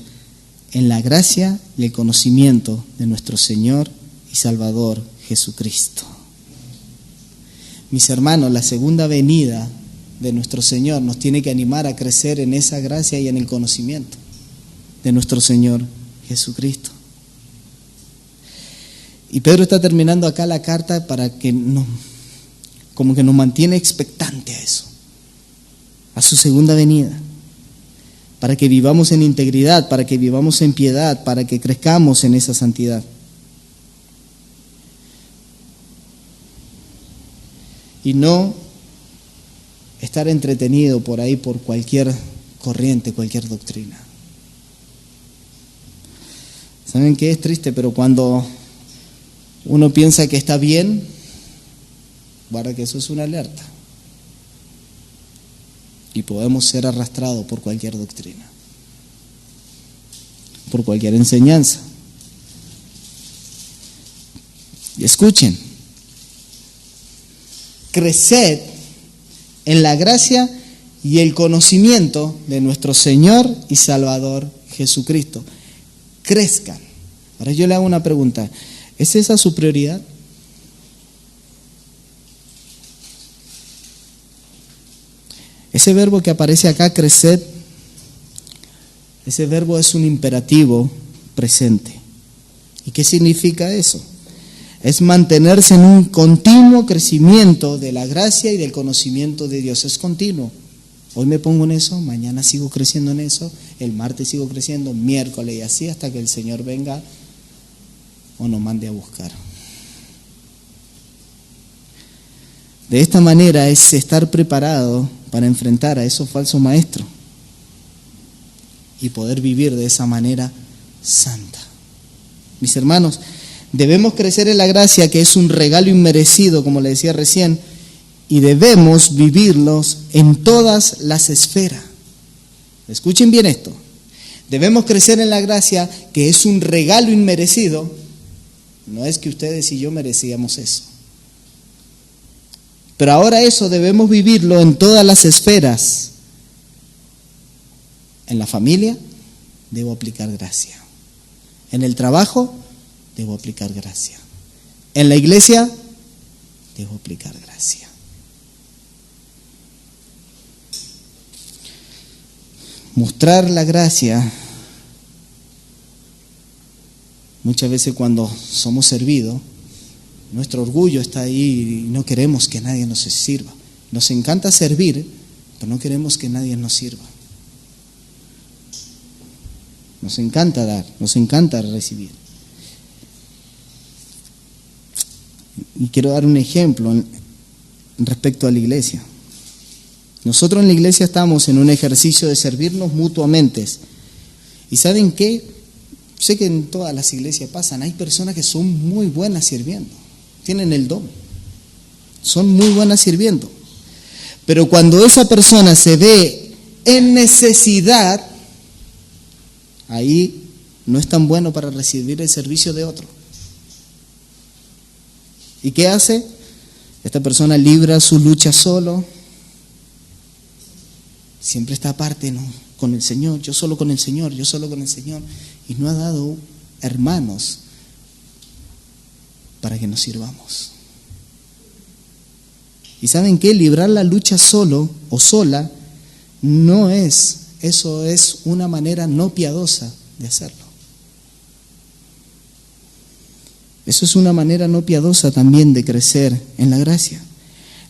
en la gracia y el conocimiento de nuestro Señor y Salvador Jesucristo. Mis hermanos, la segunda venida de nuestro Señor nos tiene que animar a crecer en esa gracia y en el conocimiento de nuestro Señor Jesucristo. Y Pedro está terminando acá la carta para que como que nos mantiene expectante a eso. a su segunda venida, para que vivamos en integridad, para que vivamos en piedad, para que crezcamos en esa santidad. Y no estar entretenido por ahí por cualquier corriente, cualquier doctrina. ¿Saben qué? Es triste, pero cuando uno piensa que está bien, guarda que eso es una alerta. Y podemos ser arrastrados por cualquier doctrina, por cualquier enseñanza. Y escuchen, creced en la gracia y el conocimiento de nuestro Señor y Salvador Jesucristo. Crezcan. Ahora yo le hago una pregunta. ¿Es esa su prioridad? Ese verbo que aparece acá, creced, ese verbo es un imperativo presente. ¿Y qué significa eso? Es mantenerse en un continuo crecimiento de la gracia y del conocimiento de Dios. Es continuo. Hoy me pongo en eso, mañana sigo creciendo en eso, el martes sigo creciendo, miércoles y así hasta que el Señor venga o nos mande a buscar. De esta manera es estar preparado para enfrentar a esos falsos maestros y poder vivir de esa manera santa. Mis hermanos, debemos crecer en la gracia, que es un regalo inmerecido, como le decía recién, y debemos vivirlos en todas las esferas. Escuchen bien esto. Debemos crecer en la gracia, que es un regalo inmerecido. No es que ustedes y yo merecíamos eso. Pero ahora eso debemos vivirlo en todas las esferas. En la familia, debo aplicar gracia. En el trabajo, debo aplicar gracia. En la iglesia, debo aplicar gracia. Mostrar la gracia, muchas veces cuando somos servidos, nuestro orgullo está ahí y no queremos que nadie nos sirva. Nos encanta servir, pero no queremos que nadie nos sirva. Nos encanta dar, nos encanta recibir. Y quiero dar un ejemplo respecto a la iglesia. Nosotros en la iglesia estamos en un ejercicio de servirnos mutuamente. ¿Y saben qué? Sé que en todas las iglesias pasan, hay personas que son muy buenas sirviendo, tienen el don, son muy buenas sirviendo. Pero cuando esa persona se ve en necesidad, ahí no es tan bueno para recibir el servicio de otro. ¿Y qué hace? Esta persona libra su lucha solo. Siempre está aparte, ¿no? Con el Señor, yo solo con el Señor, yo solo con el Señor. Y no ha dado hermanos para que nos sirvamos. ¿Y saben qué? Librar la lucha solo o sola no es, eso es una manera no piadosa de hacerlo. Eso es una manera no piadosa también de crecer en la gracia.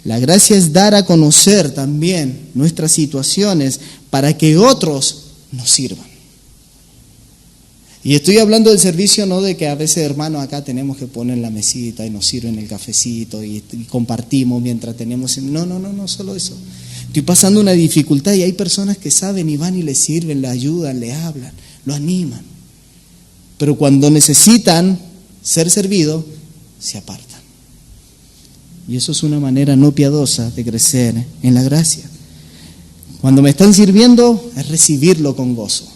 La gracia es dar a conocer también nuestras situaciones para que otros nos sirvan. Y estoy hablando del servicio, no de que a veces, hermanos, acá tenemos que poner la mesita y nos sirven el cafecito y compartimos mientras tenemos... No, solo eso. Estoy pasando una dificultad y hay personas que saben y van y le sirven, le ayudan, le hablan, lo animan. Pero cuando necesitan ser servidos, se apartan. Y eso es una manera no piadosa de crecer en la gracia. Cuando me están sirviendo, es recibirlo con gozo.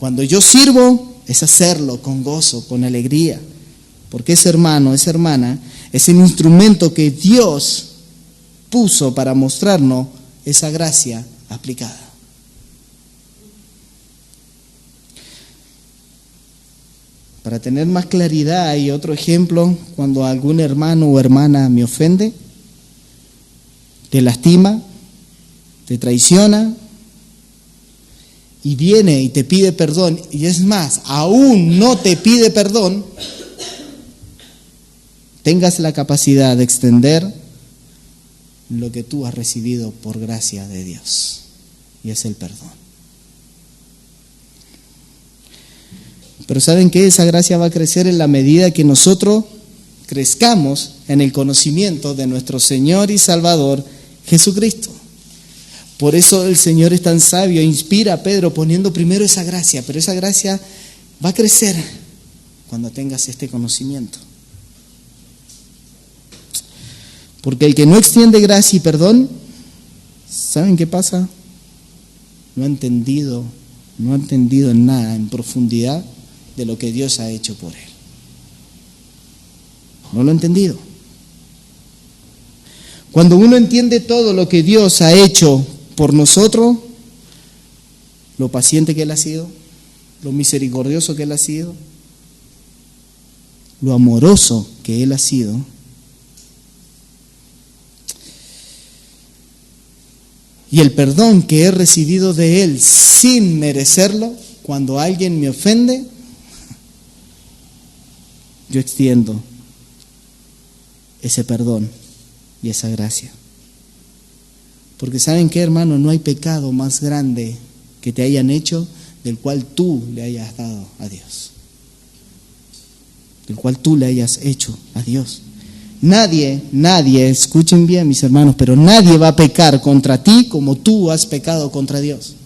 Cuando yo sirvo, es hacerlo con gozo, con alegría. Porque ese hermano, esa hermana, es el instrumento que Dios puso para mostrarnos esa gracia aplicada. Para tener más claridad, hay otro ejemplo, cuando algún hermano o hermana me ofende, te lastima, te traiciona y viene y te pide perdón, y es más, aún no te pide perdón, tengas la capacidad de extender lo que tú has recibido por gracia de Dios, y es el perdón. Pero ¿saben qué? Esa gracia va a crecer en la medida que nosotros crezcamos en el conocimiento de nuestro Señor y Salvador Jesucristo. Por eso el Señor es tan sabio e inspira a Pedro poniendo primero esa gracia, pero esa gracia va a crecer cuando tengas este conocimiento. Porque el que no extiende gracia y perdón, ¿saben qué pasa? No ha entendido en nada, en profundidad, de lo que Dios ha hecho por él. No lo ha entendido. Cuando uno entiende todo lo que Dios ha hecho por nosotros, lo paciente que Él ha sido, lo misericordioso que Él ha sido, lo amoroso que Él ha sido, y el perdón que he recibido de Él sin merecerlo, cuando alguien me ofende, yo extiendo ese perdón y esa gracia. Porque ¿saben qué, hermano? No hay pecado más grande que te hayan hecho del cual tú le hayas dado a Dios. Del cual tú le hayas hecho a Dios. Nadie, escuchen bien mis hermanos, pero nadie va a pecar contra ti como tú has pecado contra Dios.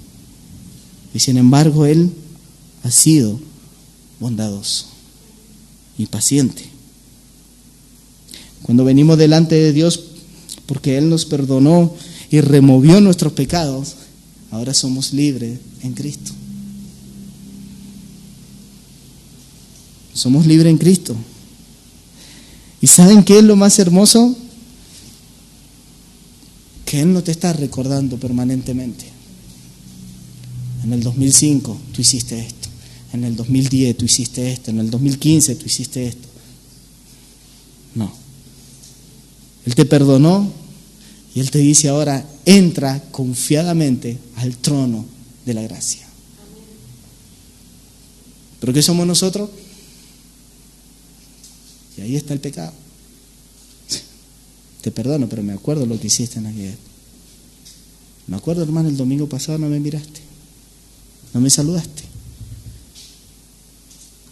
Y sin embargo, Él ha sido bondadoso y paciente. Cuando venimos delante de Dios, porque Él nos perdonó y removió nuestros pecados, ahora somos libres en Cristo. Somos libres en Cristo. ¿Y saben qué es lo más hermoso? Que Él no te está recordando permanentemente. En el 2005 tú hiciste esto. En el 2010 tú hiciste esto. En el 2015 tú hiciste esto. No. Él te perdonó y Él te dice ahora, entra confiadamente al trono de la gracia. ¿Pero qué somos nosotros? Y ahí está el pecado. Te perdono, pero me acuerdo lo que hiciste en aquella. Me acuerdo, hermano, el domingo pasado no me miraste, no me saludaste.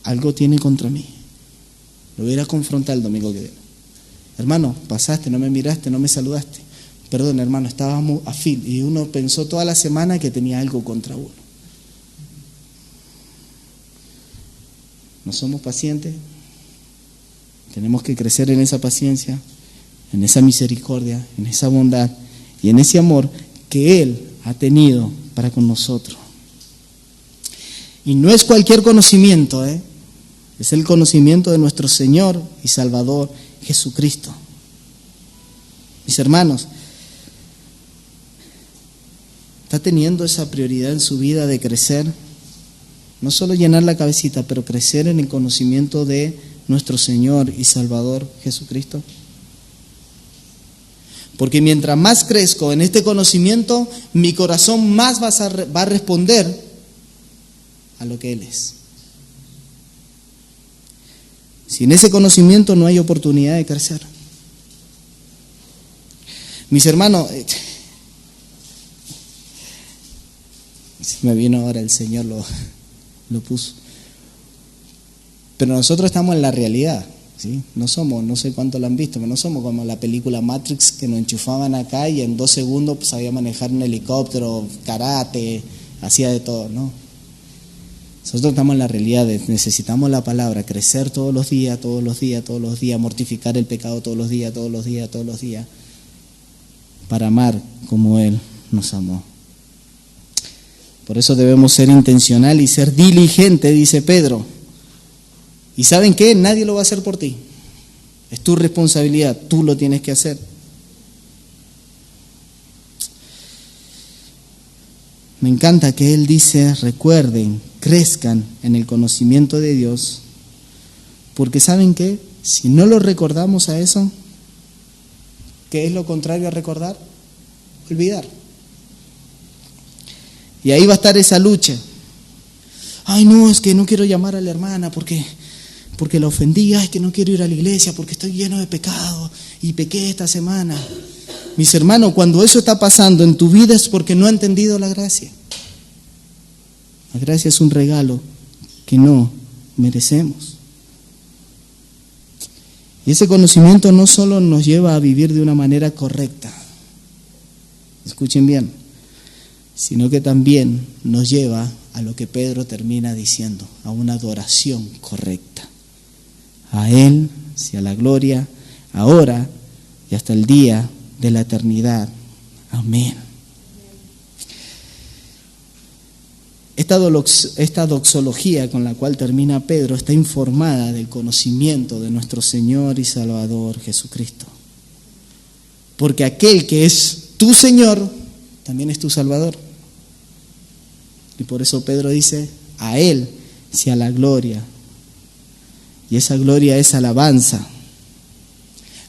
Algo tiene contra mí. Lo voy a ir a confrontar el domingo que viene. Hermano, pasaste, no me miraste, no me saludaste. Perdón, hermano, estábamos a fin. Y uno pensó toda la semana que tenía algo contra uno. ¿No somos pacientes? Tenemos que crecer en esa paciencia, en esa misericordia, en esa bondad y en ese amor que Él ha tenido para con nosotros. Y no es cualquier conocimiento, es el conocimiento de nuestro Señor y Salvador Jesucristo. Mis hermanos, ¿está teniendo esa prioridad en su vida de crecer? No solo llenar la cabecita, pero crecer en el conocimiento de nuestro Señor y Salvador Jesucristo. Porque mientras más crezco en este conocimiento, mi corazón más va a responder a lo que Él es. Sin ese conocimiento no hay oportunidad de crecer. Mis hermanos, me vino ahora el Señor, lo puso. Pero nosotros estamos en la realidad, ¿sí? No somos, no sé cuánto lo han visto, pero no somos como la película Matrix, que nos enchufaban acá y en 2 segundos sabía manejar un helicóptero, karate, hacía de todo, ¿no? Nosotros estamos en la realidad, necesitamos la palabra, crecer todos los días, mortificar el pecado todos los días, para amar como Él nos amó. Por eso debemos ser intencional y ser diligente, dice Pedro. ¿Y saben qué? Nadie lo va a hacer por ti. Es tu responsabilidad, tú lo tienes que hacer. Me encanta que Él dice, recuerden, crezcan en el conocimiento de Dios, porque ¿saben qué? Si no lo recordamos a eso, ¿qué es lo contrario a recordar? Olvidar. Y ahí va a estar esa lucha. Ay, no, es que no quiero llamar a la hermana porque la ofendí. Ay, es que no quiero ir a la iglesia porque estoy lleno de pecado y pequé esta semana. mis hermanos, cuando eso está pasando en tu vida es porque no ha entendido la gracia. La gracia es un regalo que no merecemos. Y ese conocimiento no solo nos lleva a vivir de una manera correcta, escuchen bien, sino que también nos lleva a lo que Pedro termina diciendo, a una adoración correcta. A Él sea la gloria, ahora y hasta el día de la eternidad. Amén. Esta doxología con la cual termina Pedro está informada del conocimiento de nuestro Señor y Salvador Jesucristo. Porque aquel que es tu Señor, también es tu Salvador. Y por eso Pedro dice, a Él sea la gloria. Y esa gloria es alabanza.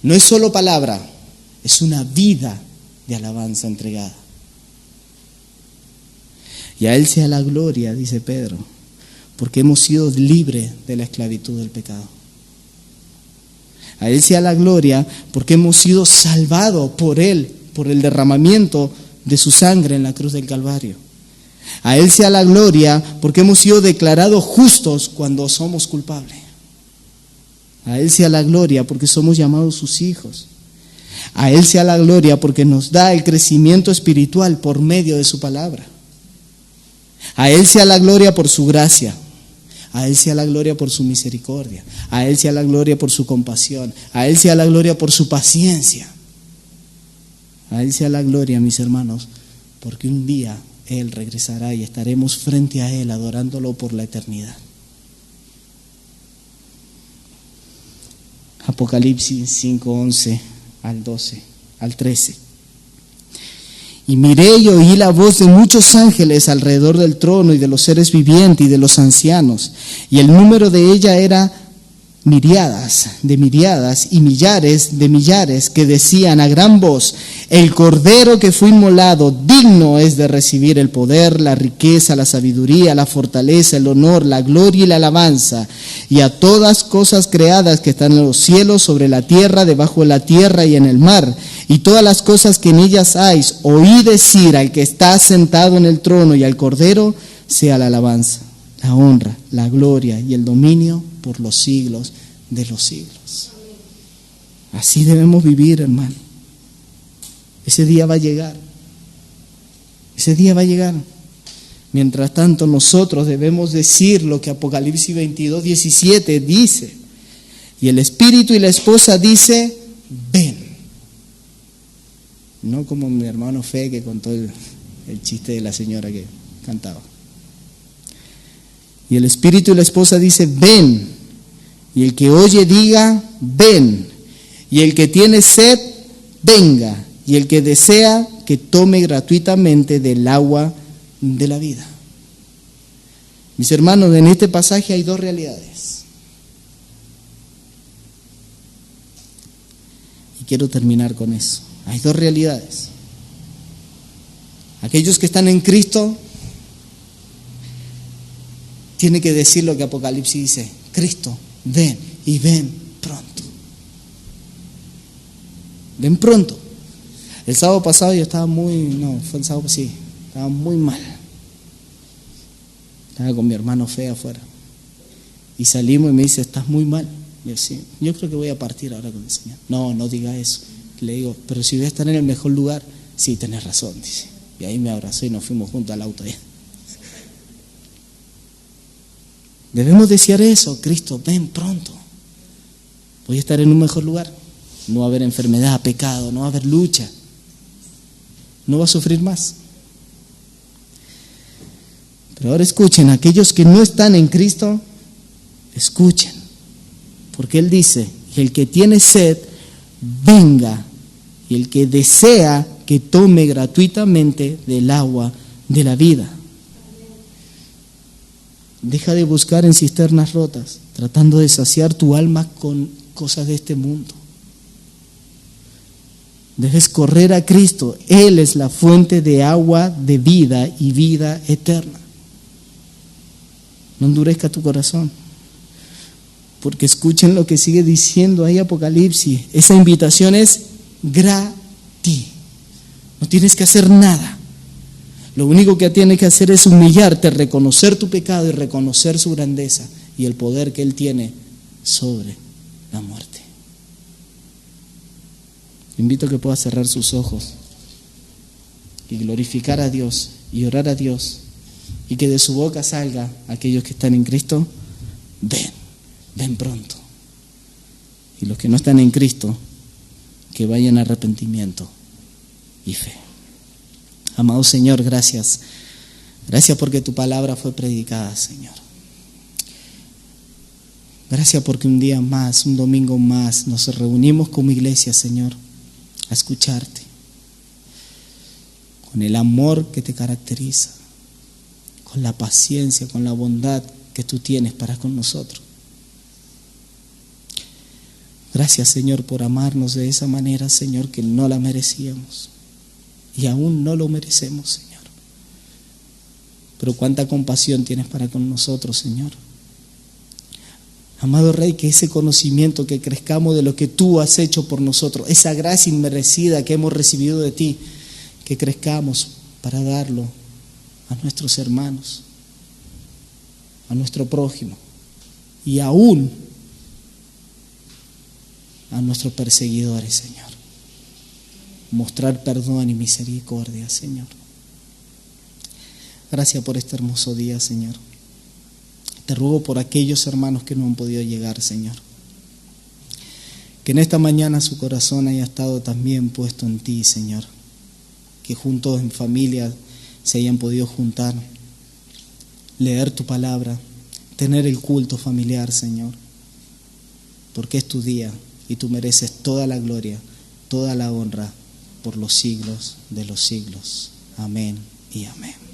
No es solo palabra, es una vida de alabanza entregada. Y a Él sea la gloria, dice Pedro, porque hemos sido libres de la esclavitud del pecado. A Él sea la gloria porque hemos sido salvados por Él, por el derramamiento de su sangre en la cruz del Calvario. A Él sea la gloria porque hemos sido declarados justos cuando somos culpables. A Él sea la gloria porque somos llamados sus hijos. A Él sea la gloria porque nos da el crecimiento espiritual por medio de su palabra. A Él sea la gloria por su gracia. A Él sea la gloria por su misericordia. A Él sea la gloria por su compasión. A Él sea la gloria por su paciencia. A Él sea la gloria, mis hermanos, porque un día Él regresará y estaremos frente a Él adorándolo por la eternidad. Apocalipsis 5:11 al 12, al 13. Y miré y oí la voz de muchos ángeles alrededor del trono y de los seres vivientes y de los ancianos. Y el número de ella era miriadas y millares de millares, que decían a gran voz: el Cordero que fue inmolado digno es de recibir el poder, la riqueza, la sabiduría, la fortaleza, el honor, la gloria y la alabanza. Y a todas cosas creadas que están en los cielos, sobre la tierra, debajo de la tierra y en el mar, y todas las cosas que en ellas hay, oí decir al que está sentado en el trono y al Cordero, sea la alabanza, la honra, la gloria y el dominio por los siglos de los siglos. Así debemos vivir, hermano. Ese día va a llegar. Ese día va a llegar. Mientras tanto, nosotros debemos decir lo que Apocalipsis 22:17 dice. Y el Espíritu y la esposa dice: ven. No como mi hermano Fe que contó el chiste de la señora que cantaba. Y el Espíritu y la esposa dice: ven. Y el que oye diga: ven. Y el que tiene sed, venga. Y el que desea, que tome gratuitamente del agua de la vida. Mis hermanos, en este pasaje hay dos realidades. Y quiero terminar con eso. Hay dos realidades. Aquellos que están en Cristo tienen que decir lo que Apocalipsis dice: Cristo, ven, y ven pronto. Ven pronto. El sábado pasado yo estaba estaba muy mal. Estaba con mi hermano Fe afuera. Y salimos y me dice: estás muy mal. Y yo: sí, yo creo que voy a partir ahora con el Señor. No diga eso. Le digo: pero si voy a estar en el mejor lugar. Sí, tenés razón, dice. Y ahí me abrazó y nos fuimos juntos al auto allá. Debemos desear eso: Cristo, ven pronto. Voy a estar en un mejor lugar. No va a haber enfermedad, pecado, no va a haber lucha. No va a sufrir más. Pero ahora escuchen, aquellos que no están en Cristo, escuchen. Porque Él dice: el que tiene sed, venga. Y el que desea, que tome gratuitamente del agua de la vida. Deja de buscar en cisternas rotas, tratando de saciar tu alma con cosas de este mundo. Debes correr a Cristo. Él es la fuente de agua de vida y vida eterna. No endurezca tu corazón. Porque escuchen lo que sigue diciendo ahí Apocalipsis. Esa invitación es gratis. No tienes que hacer nada. Lo único que tienes que hacer es humillarte, reconocer tu pecado y reconocer su grandeza y el poder que Él tiene sobre la muerte. Invito a que pueda cerrar sus ojos y glorificar a Dios y orar a Dios, y que de su boca salga aquellos que están en Cristo: ven pronto. Y los que no están en Cristo, que vayan a arrepentimiento y fe. Amado Señor, gracias. Gracias porque tu palabra fue predicada, Señor. Gracias porque un día más, un domingo más, nos reunimos como iglesia, Señor, a escucharte, con el amor que te caracteriza, con la paciencia, con la bondad que tú tienes para con nosotros. Gracias, Señor, por amarnos de esa manera, Señor, que no la merecíamos y aún no lo merecemos, Señor. Pero cuánta compasión tienes para con nosotros, Señor. Amado Rey, que ese conocimiento, que crezcamos de lo que tú has hecho por nosotros, esa gracia inmerecida que hemos recibido de ti, que crezcamos para darlo a nuestros hermanos, a nuestro prójimo y aún a nuestros perseguidores, Señor. Mostrar perdón y misericordia, Señor. Gracias por este hermoso día, Señor. Te ruego por aquellos hermanos que no han podido llegar, Señor. Que en esta mañana su corazón haya estado también puesto en ti, Señor. Que juntos en familia se hayan podido juntar, leer tu palabra, tener el culto familiar, Señor. Porque es tu día y tú mereces toda la gloria, toda la honra por los siglos de los siglos. Amén y amén.